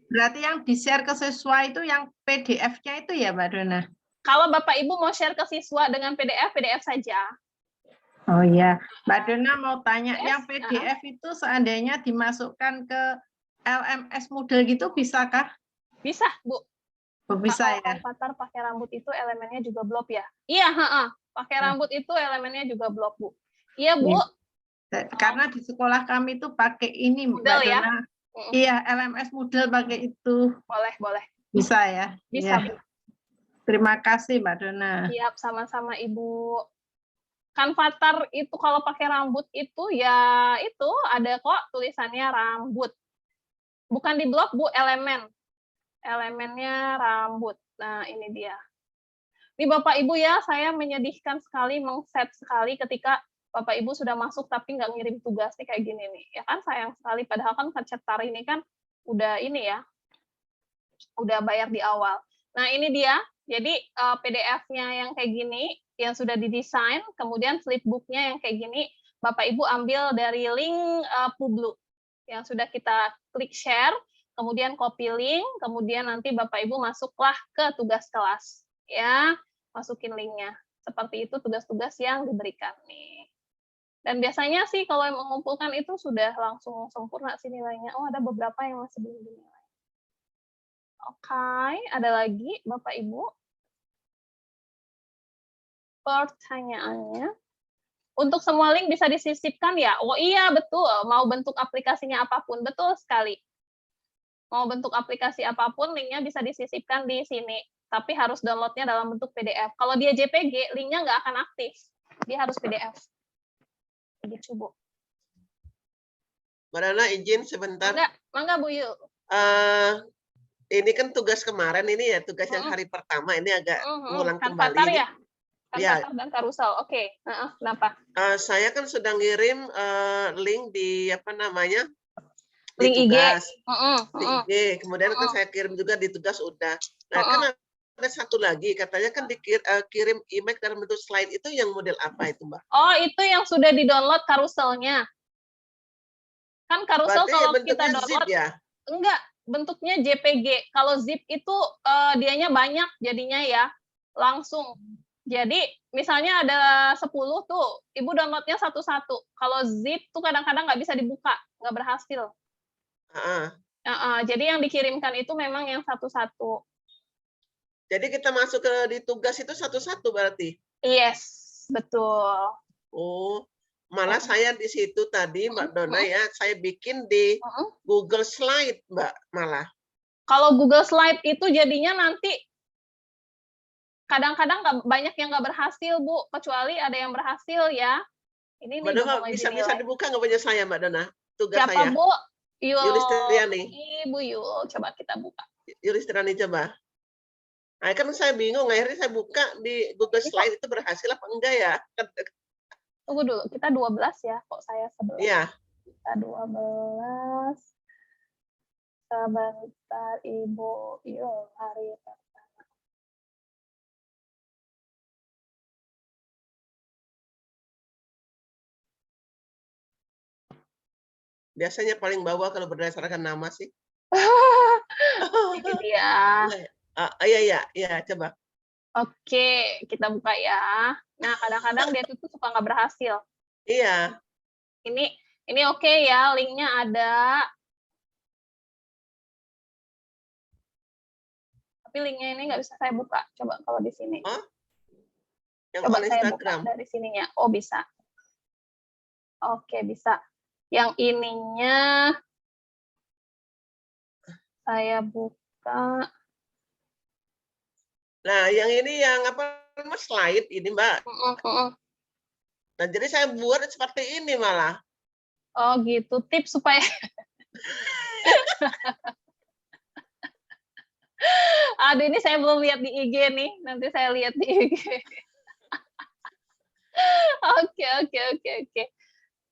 Berarti yang di-share ke siswa itu yang PDF-nya itu ya, Mbak Dona? Kalau Bapak Ibu mau share ke siswa dengan PDF saja. Oh iya, Mbak Dona mau tanya, yang PDF itu seandainya dimasukkan ke LMS Moodle gitu bisakah? Bisa, Bu. Bisa ya? Avatar pakai rambut itu elemennya juga blob ya? Iya, pakai rambut itu elemennya juga blob, Bu. Iya, Bu. Karena di sekolah kami itu pakai ini, Mbak Dona. Ya? Iya, LMS Moodle pakai itu. Boleh. Bisa ya? Bisa, ya. Bu. Terima kasih, Mbak Dona. Siap, sama-sama Ibu. Kan Avatar itu kalau pakai rambut itu ya itu ada kok tulisannya rambut. Bukan di blog, Bu, elemen. Elemennya rambut. Nah, ini dia. Ini Bapak Ibu ya, saya menyedihkan sekali, mengset sekali ketika Bapak Ibu sudah masuk tapi nggak ngirim tugas nih kayak gini nih. Ya kan sayang sekali, padahal kan Cetar ini kan udah ini ya, udah bayar di awal. Nah, ini dia. Jadi PDF-nya yang kayak gini, yang sudah didesain, kemudian flipbook-nya yang kayak gini, Bapak Ibu ambil dari link Publu yang sudah kita klik share, kemudian copy link, kemudian nanti Bapak Ibu masuklah ke tugas kelas. Ya, masukin linknya. Seperti itu tugas-tugas yang diberikan nih. Dan biasanya sih kalau yang mengumpulkan itu sudah langsung sempurna sih nilainya. Oh, ada beberapa yang masih belum dinilai. Oke, ada lagi Bapak Ibu? Pertanyaannya. Untuk semua link bisa disisipkan ya? Oh iya, betul. Mau bentuk aplikasinya apapun. Betul sekali. Mau bentuk aplikasi apapun, linknya bisa disisipkan di sini. Tapi harus downloadnya dalam bentuk PDF. Kalau dia JPG, linknya nggak akan aktif. Dia harus PDF. Begitu, Bu. Mbak Dona izin sebentar. Mangga Bu Yu. Ini kan tugas kemarin ini ya, tugas yang hari pertama ini agak ngulang kembali. Ya? Ya. Dan karusel. Oke. Kenapa? Saya kan sudah ngirim link di apa namanya? Link di tugas. Di IG. Kemudian kan saya kirim juga di tugas udah. Nah, kan ada satu lagi katanya kan dikirim email dalam bentuk slide, itu yang model apa itu, Mbak? Oh, itu yang sudah di-download karuselnya. Kan karusel berarti kalau bentuknya kita download zip ya? Enggak, bentuknya JPG. Kalau zip itu dianya banyak jadinya ya, langsung. Jadi misalnya ada 10 tuh, Ibu downloadnya satu-satu. Kalau zip tuh kadang-kadang nggak bisa dibuka, nggak berhasil. Jadi yang dikirimkan itu memang yang satu-satu. Jadi kita masuk ke di tugas itu satu-satu berarti? Yes, betul. Oh, malah saya di situ tadi Mbak Dona ya, saya bikin di Google Slide, Mbak, malah. Kalau Google Slide itu jadinya nanti kadang-kadang banyak yang nggak berhasil, Bu, kecuali ada yang berhasil ya. Ini Mbak Dona bisa dibuka nggak punya saya, Mbak Dona? Tugas siapa, saya. Bu? Yulistriani. Ibu Yul, coba kita buka. Yulistriani coba. Nah, kan saya bingung, akhirnya saya buka di Google Slide itu berhasil apa enggak ya? Tunggu dulu, kita 12 ya, kok saya 11. Iya. Kita 12. Sebentar, Ibu Yul, hari pertama. Biasanya paling bawah kalau berdasarkan nama sih. Ini dia. Iya, coba. Oke, kita buka ya. Nah, kadang-kadang dia itu suka nggak berhasil. Iya. Ini oke ya, linknya ada. Tapi linknya ini nggak bisa saya buka. Coba kalau di sini. Yang coba on saya Instagram. buka dari sininya. Oh, bisa. Oke, bisa. Yang ininya saya buka. Nah, yang ini yang apa namanya slide ini, Mbak. Nah, jadi saya buat seperti ini malah. Oh, gitu. Tips supaya aduh, ini saya belum lihat di IG nih. Nanti saya lihat di IG. Oke.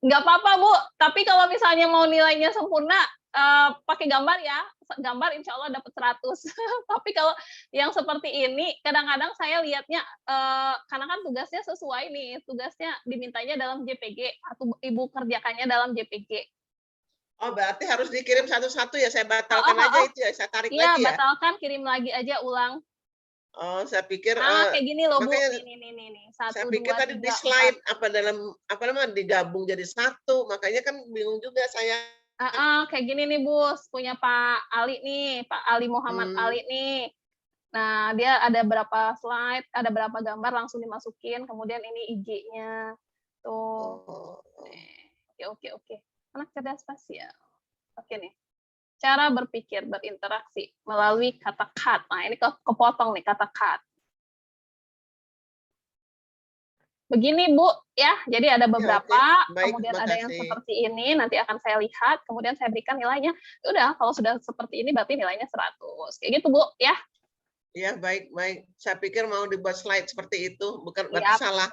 Nggak apa-apa, Bu. Tapi kalau misalnya mau nilainya sempurna, pakai gambar ya. Gambar insya Allah dapat 100. Tapi kalau yang seperti ini, kadang-kadang saya lihatnya, karena kan tugasnya sesuai nih. Tugasnya dimintanya dalam JPG, atau Ibu kerjakannya dalam JPG. Oh, berarti harus dikirim satu-satu ya? Saya batalkan aja itu ya? Saya tarik lagi ya? Iya, batalkan, kirim lagi aja, ulang. Oh, saya pikir kayak gini loh, Bu. makanya Nih. 1, saya 2, pikir tadi 3, di slide 4. apa namanya digabung jadi satu, makanya kan bingung juga saya. Kayak gini nih, Bu. Punya Pak Ali nih, Pak Ali Muhammad Ali nih. Nah, dia ada berapa slide, ada berapa gambar langsung dimasukin, kemudian ini IG-nya. Tuh. Oke. Anak cerdas spasial. Oke nih. Cara berpikir berinteraksi melalui kata cut. Nah, ini kepotong nih kata cut. Begini, Bu, ya. Jadi ada beberapa, kemudian ada yang seperti ini, nanti akan saya lihat, kemudian saya berikan nilainya. Udah, kalau sudah seperti ini berarti nilainya 100. Kayak gitu, Bu, ya. Iya, baik. Saya pikir mau dibuat slide seperti itu, bukan berarti salah.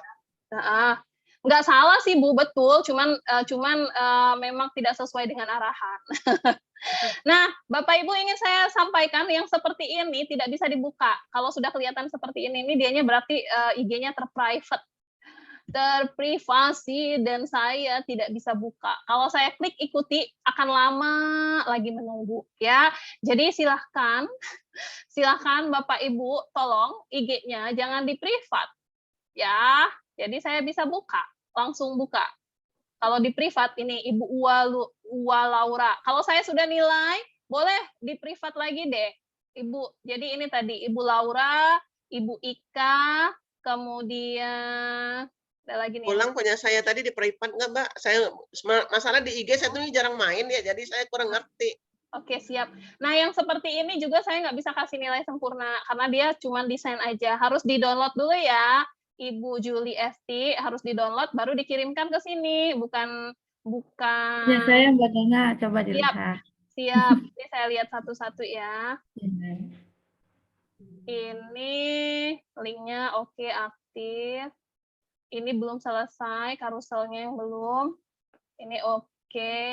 Nggak salah sih, Bu, betul. Cuman memang tidak sesuai dengan arahan. Nah, Bapak Ibu ingin saya sampaikan yang seperti ini tidak bisa dibuka. Kalau sudah kelihatan seperti ini dianya berarti IG-nya terprivate, terprivasi, dan saya tidak bisa buka. Kalau saya klik ikuti akan lama lagi menunggu ya. Jadi silahkan Bapak Ibu tolong IG-nya jangan di privat ya. Jadi saya bisa buka, langsung buka. Kalau di privat ini Ibu Ua Laura. Kalau saya sudah nilai, boleh di privat lagi deh, Ibu. Jadi ini tadi Ibu Laura, Ibu Ika, kemudian ada lagi nih. Pulang punya saya tadi di privat nggak, Mbak? Saya masalah di IG saya tuh jarang main ya, jadi saya kurang ngerti. Oke, siap. Nah, yang seperti ini juga saya nggak bisa kasih nilai sempurna karena dia cuma desain aja. Harus di-download dulu ya. Ibu Juli Esti harus di-download baru dikirimkan ke sini, bukan Ya, saya Mbak Dona coba siap. dilihat. Siap. Ini saya lihat satu-satu ya. Ini linknya oke, aktif. Ini belum selesai, karuselnya yang belum. Ini oke.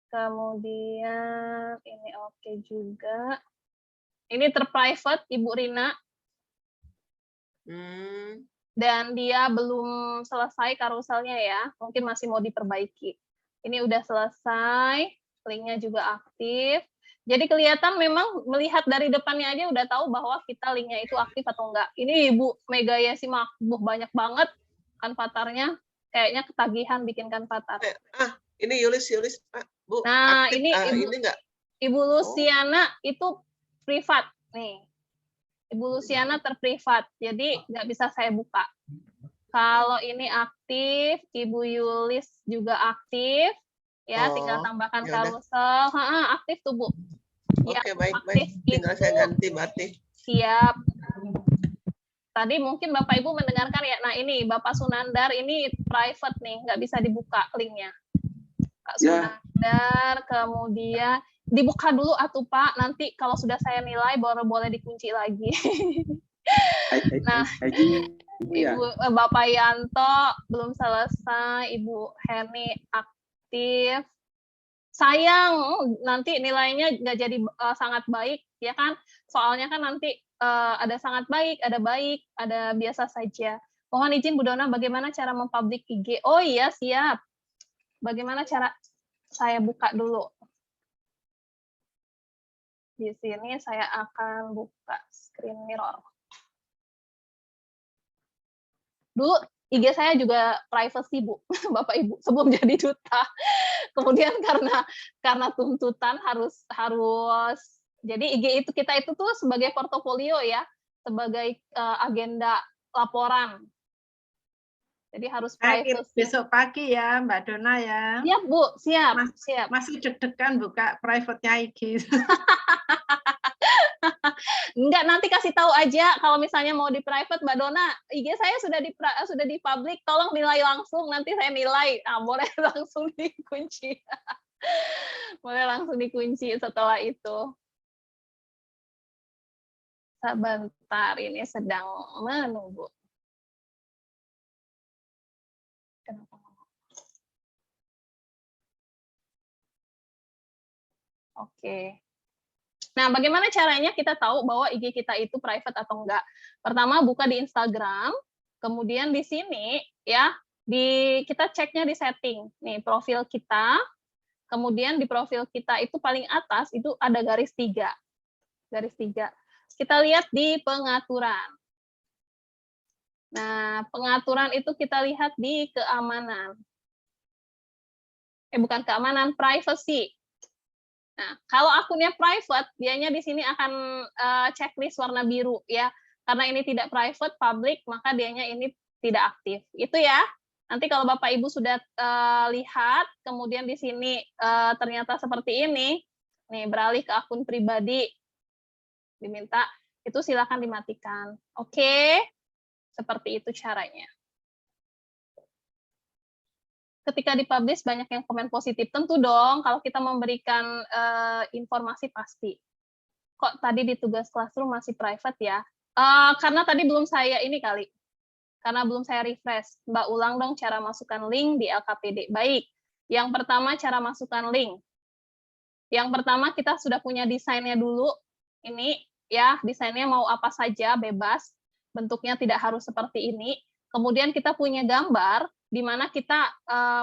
Kemudian ini oke juga. Ini terprivate, Ibu Rina. Dan dia belum selesai karuselnya ya, mungkin masih mau diperbaiki. Ini udah selesai, linknya juga aktif. Jadi kelihatan memang melihat dari depannya aja udah tahu bahwa kita linknya itu aktif atau enggak. Ini Ibu Mega Yesi Makbuh banyak banget kan Kanvatarnya, kayaknya ketagihan bikin Kanvatar. Ini Yulis Pak, Bu. Nah, aktif, ini ini enggak? Ibu Luciana itu privat nih. Ibu Luciana terprivat, jadi nggak bisa saya buka. Kalau ini aktif, Ibu Yulis juga aktif, ya tinggal tambahkan karusel. Aktif tuh Bu. Oke, ya, baik. Tinggal itu. saya ganti berarti. Siap. Tadi mungkin Bapak Ibu mendengarkan ya. Nah ini Bapak Sunandar ini private nih, nggak bisa dibuka linknya. Pak Sunandar, kemudian dibuka dulu atuh Pak, nanti kalau sudah saya nilai baru boleh dikunci lagi. Nah, Ibu Bapak Yanto belum selesai, Ibu Heni aktif. Sayang, nanti nilainya nggak jadi sangat baik, ya kan? Soalnya kan nanti ada sangat baik, ada biasa saja. Mohon izin Bu Dona, bagaimana cara mempublik IG? Oh iya, siap. Bagaimana cara saya buka dulu? Di sini saya akan buka screen mirror. Dulu IG saya juga privacy Bu, Bapak Ibu, sebelum jadi duta. Kemudian karena tuntutan harus jadi IG itu kita itu tuh sebagai portofolio ya, sebagai agenda laporan. Jadi harus privacy. Besok pagi ya, Mbak Dona ya. Siap Bu, siap. Masih deg-degan buka private-nya IG. Enggak, nanti kasih tahu aja kalau misalnya mau di private Mbak Dona, IG saya sudah di public, tolong nilai langsung, nanti saya nilai. Boleh langsung dikunci. Boleh langsung dikunci setelah itu. Sebentar, ini sedang menunggu. Kenapa? Oke. Nah, bagaimana caranya kita tahu bahwa IG kita itu private atau enggak? Pertama, buka di Instagram, kemudian di sini ya, kita ceknya di setting. Nih, profil kita, kemudian di profil kita itu paling atas itu ada garis 3. Garis 3. Kita lihat di pengaturan. Nah, pengaturan itu kita lihat di keamanan. Bukan keamanan, privacy. Nah, kalau akunnya private, dianya di sini akan checklist warna biru ya. Karena ini tidak private, public, maka dianya ini tidak aktif. Itu ya. Nanti kalau Bapak Ibu sudah lihat, kemudian di sini ternyata seperti ini, nih beralih ke akun pribadi, diminta, itu silakan dimatikan. Oke, seperti itu caranya. Ketika dipublish banyak yang komen positif, tentu dong kalau kita memberikan informasi pasti. Kok tadi di tugas classroom masih private ya? Karena tadi belum saya ini kali, karena belum saya refresh. Mbak ulang dong cara masukkan link di LKPD. Baik, yang pertama cara masukkan link. Yang pertama kita sudah punya desainnya dulu. Ini ya, desainnya mau apa saja, bebas. Bentuknya tidak harus seperti ini. Kemudian kita punya gambar di mana kita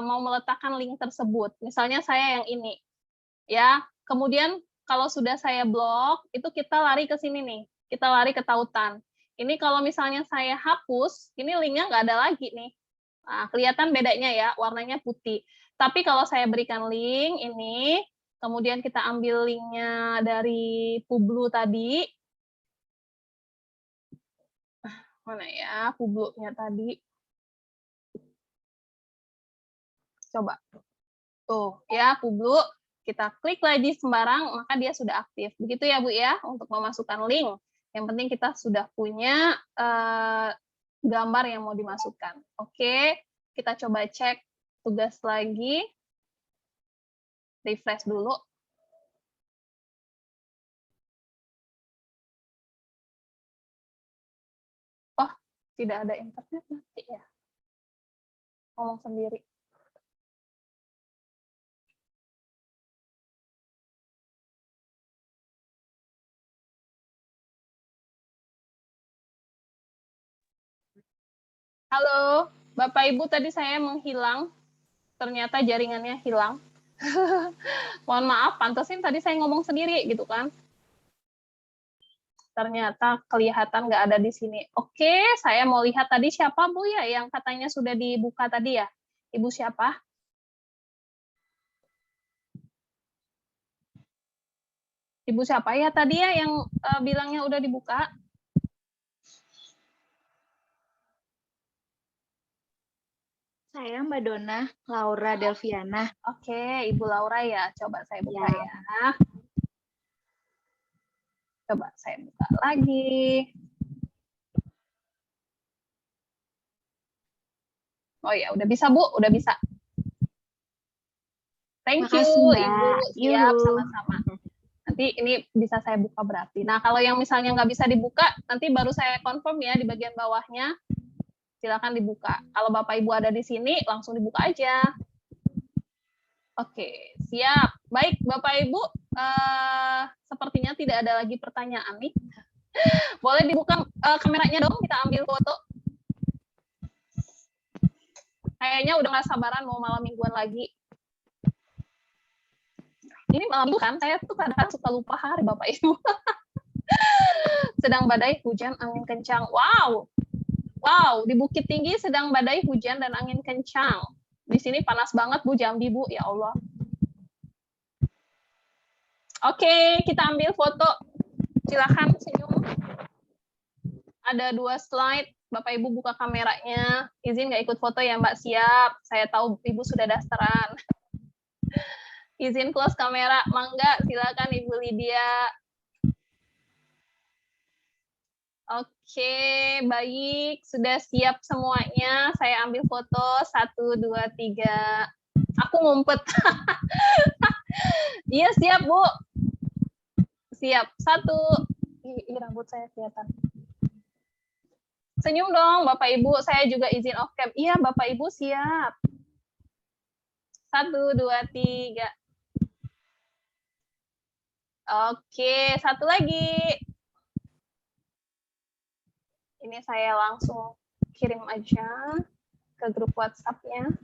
mau meletakkan link tersebut. Misalnya saya yang ini. Ya, kemudian kalau sudah saya blok, itu kita lari ke sini nih. Kita lari ke tautan. Ini kalau misalnya saya hapus, ini linknya nggak ada lagi nih. Nah, kelihatan bedanya ya, warnanya putih. Tapi kalau saya berikan link ini, kemudian kita ambil linknya dari Publu tadi. Mana ya Publu-nya tadi? Coba. Tuh, ya Publu. Kita klik lagi sembarang, maka dia sudah aktif. Begitu ya, Bu ya, untuk memasukkan link. Yang penting kita sudah punya gambar yang mau dimasukkan. Oke, kita coba cek tugas lagi. Refresh dulu. Oh, tidak ada internet nanti ya. Ngomong sendiri. Halo, Bapak Ibu, tadi saya menghilang. Ternyata jaringannya hilang. Mohon maaf, pantesin tadi saya ngomong sendiri gitu kan. Ternyata kelihatan nggak ada di sini. Oke, saya mau lihat tadi siapa Bu ya yang katanya sudah dibuka tadi ya? Ibu siapa? Ibu siapa ya tadi ya yang bilangnya udah dibuka? Saya Mbak Dona, Laura Delviana. Oke, Ibu Laura ya. Coba saya buka ya. Coba saya buka lagi. Oh ya, udah bisa Bu, udah bisa. Thank you, Ibu. Siap, sama-sama. Nanti ini bisa saya buka berarti. Nah, kalau yang misalnya nggak bisa dibuka, nanti baru saya confirm ya di bagian bawahnya. Silakan dibuka. Kalau Bapak Ibu ada di sini, langsung dibuka aja. Oke, siap. Baik, Bapak Ibu, sepertinya tidak ada lagi pertanyaan nih. Boleh dibuka kameranya dong, kita ambil foto. Kayaknya udah nggak sabaran mau malam mingguan lagi. Ini malam minggu kan, saya tuh kadang suka lupa hari Bapak Ibu. Sedang badai, hujan, angin kencang. Wow! Wow, di Bukit Tinggi sedang badai, hujan, dan angin kencang. Di sini panas banget, Bu, Jambi, Bu. Ya Allah. Oke, kita ambil foto. Silakan senyum. Ada 2 slide. Bapak Ibu buka kameranya. Izin nggak ikut foto ya, Mbak? Siap. Saya tahu Ibu sudah dasteran. Izin close kamera. Mangga, silakan Ibu Lydia. Oke, baik. Sudah siap semuanya. Saya ambil foto. 1, 2, 3. Aku ngumpet. Iya, siap, Bu. Siap. 1. Ih, rambut saya kelihatan. Senyum dong, Bapak Ibu. Saya juga izin off cam. Iya, Bapak Ibu siap. 1, 2, 3. Oke, 1 lagi. Ini saya langsung kirim aja ke grup WhatsApp-nya.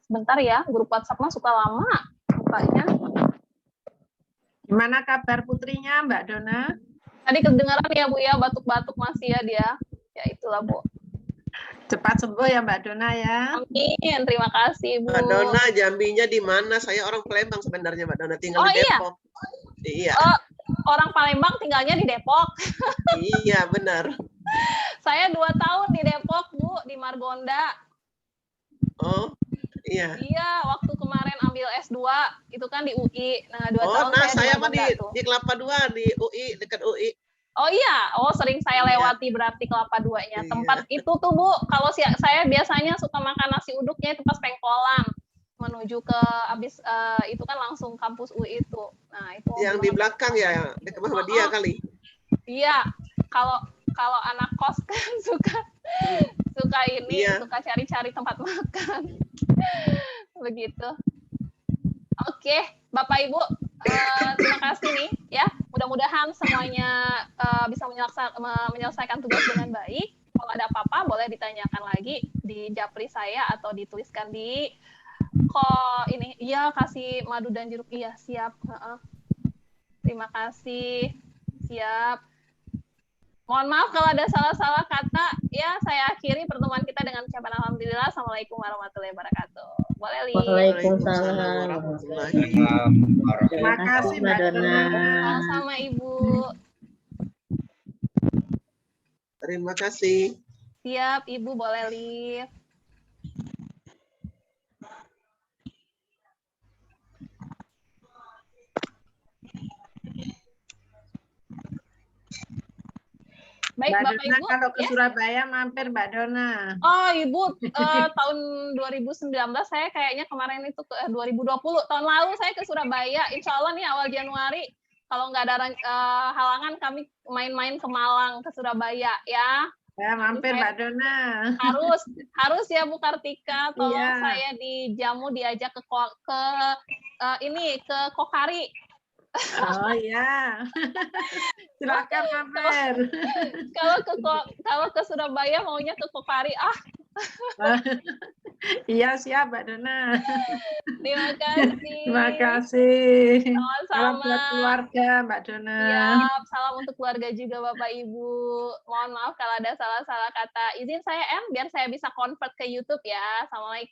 Sebentar ya, grup WhatsApp-nya suka lama bukanya. Gimana kabar putrinya, Mbak Dona? Tadi kedengaran ya, Bu ya, batuk-batuk masih ya dia. Ya itulah, Bu. Cepat sembuh ya Mbak Dona ya. Amin, terima kasih Bu. Mbak Dona, Jambinya di mana? Saya orang Palembang sebenarnya Mbak Dona, tinggal di Depok. Iya. Oh, orang Palembang tinggalnya di Depok. Iya, benar. Saya 2 tahun di Depok, Bu, di Margonda. Oh, iya. Iya, waktu kemarin ambil S2, itu kan di UI. Nah, 2 tahun saya mah di Kelapa II, di UI, dekat UI. Oh iya, sering saya lewati berarti Kelapa II-nya. Tempat itu tuh Bu, kalau saya biasanya suka makan nasi uduknya itu pas pengkolan menuju ke abis itu kan langsung kampus UI itu. Nah, itu yang di belakang ya, dekat Muhammadiyah kali. Iya, kalau anak kos kan suka ini Iya. suka cari-cari tempat makan. Begitu. Oke, Bapak Ibu, terima kasih nih ya. Mudah-mudahan semuanya bisa menyelesaikan tugas dengan baik. Kalau ada apa-apa boleh ditanyakan lagi di japri saya atau dituliskan di ini. Iya, kasih madu dan jeruk. Iya, siap. Terima kasih. Siap. Mohon maaf kalau ada salah-salah kata. Ya, saya akhiri pertemuan kita dengan ucapan alhamdulillah. Assalamualaikum warahmatullahi wabarakatuh. Boleh, Li. Waalaikumsalam. Terima kasih, Mbak Dona. Sama-sama, Ibu. Terima kasih. Siap, Ibu boleh live. Baik, Mbak Bapak Dona, Ibu. kalau ke Ya. Surabaya mampir Mbak Dona. Oh, Ibu, tahun 2019 saya kayaknya kemarin itu ke 2020. Tahun lalu saya ke Surabaya. Insya Allah nih awal Januari, kalau nggak ada halangan kami main-main ke Malang, ke Surabaya ya. Ya, mampir Mbak Dona. Harus ya Bu Kartika, tolong Iya. saya dijamu diajak ke Kokari. Oh ya, silakan mampir. Kalau ke Surabaya maunya ke Kokari. Iya siap Mbak Dona. Terima kasih. Terima kasih. Sama-sama. Salam buat keluarga Mbak Dona. Siap, salam untuk keluarga juga Bapak Ibu. Mohon maaf kalau ada salah-salah kata. Izin saya biar saya bisa convert ke YouTube ya. Assalamualaikum.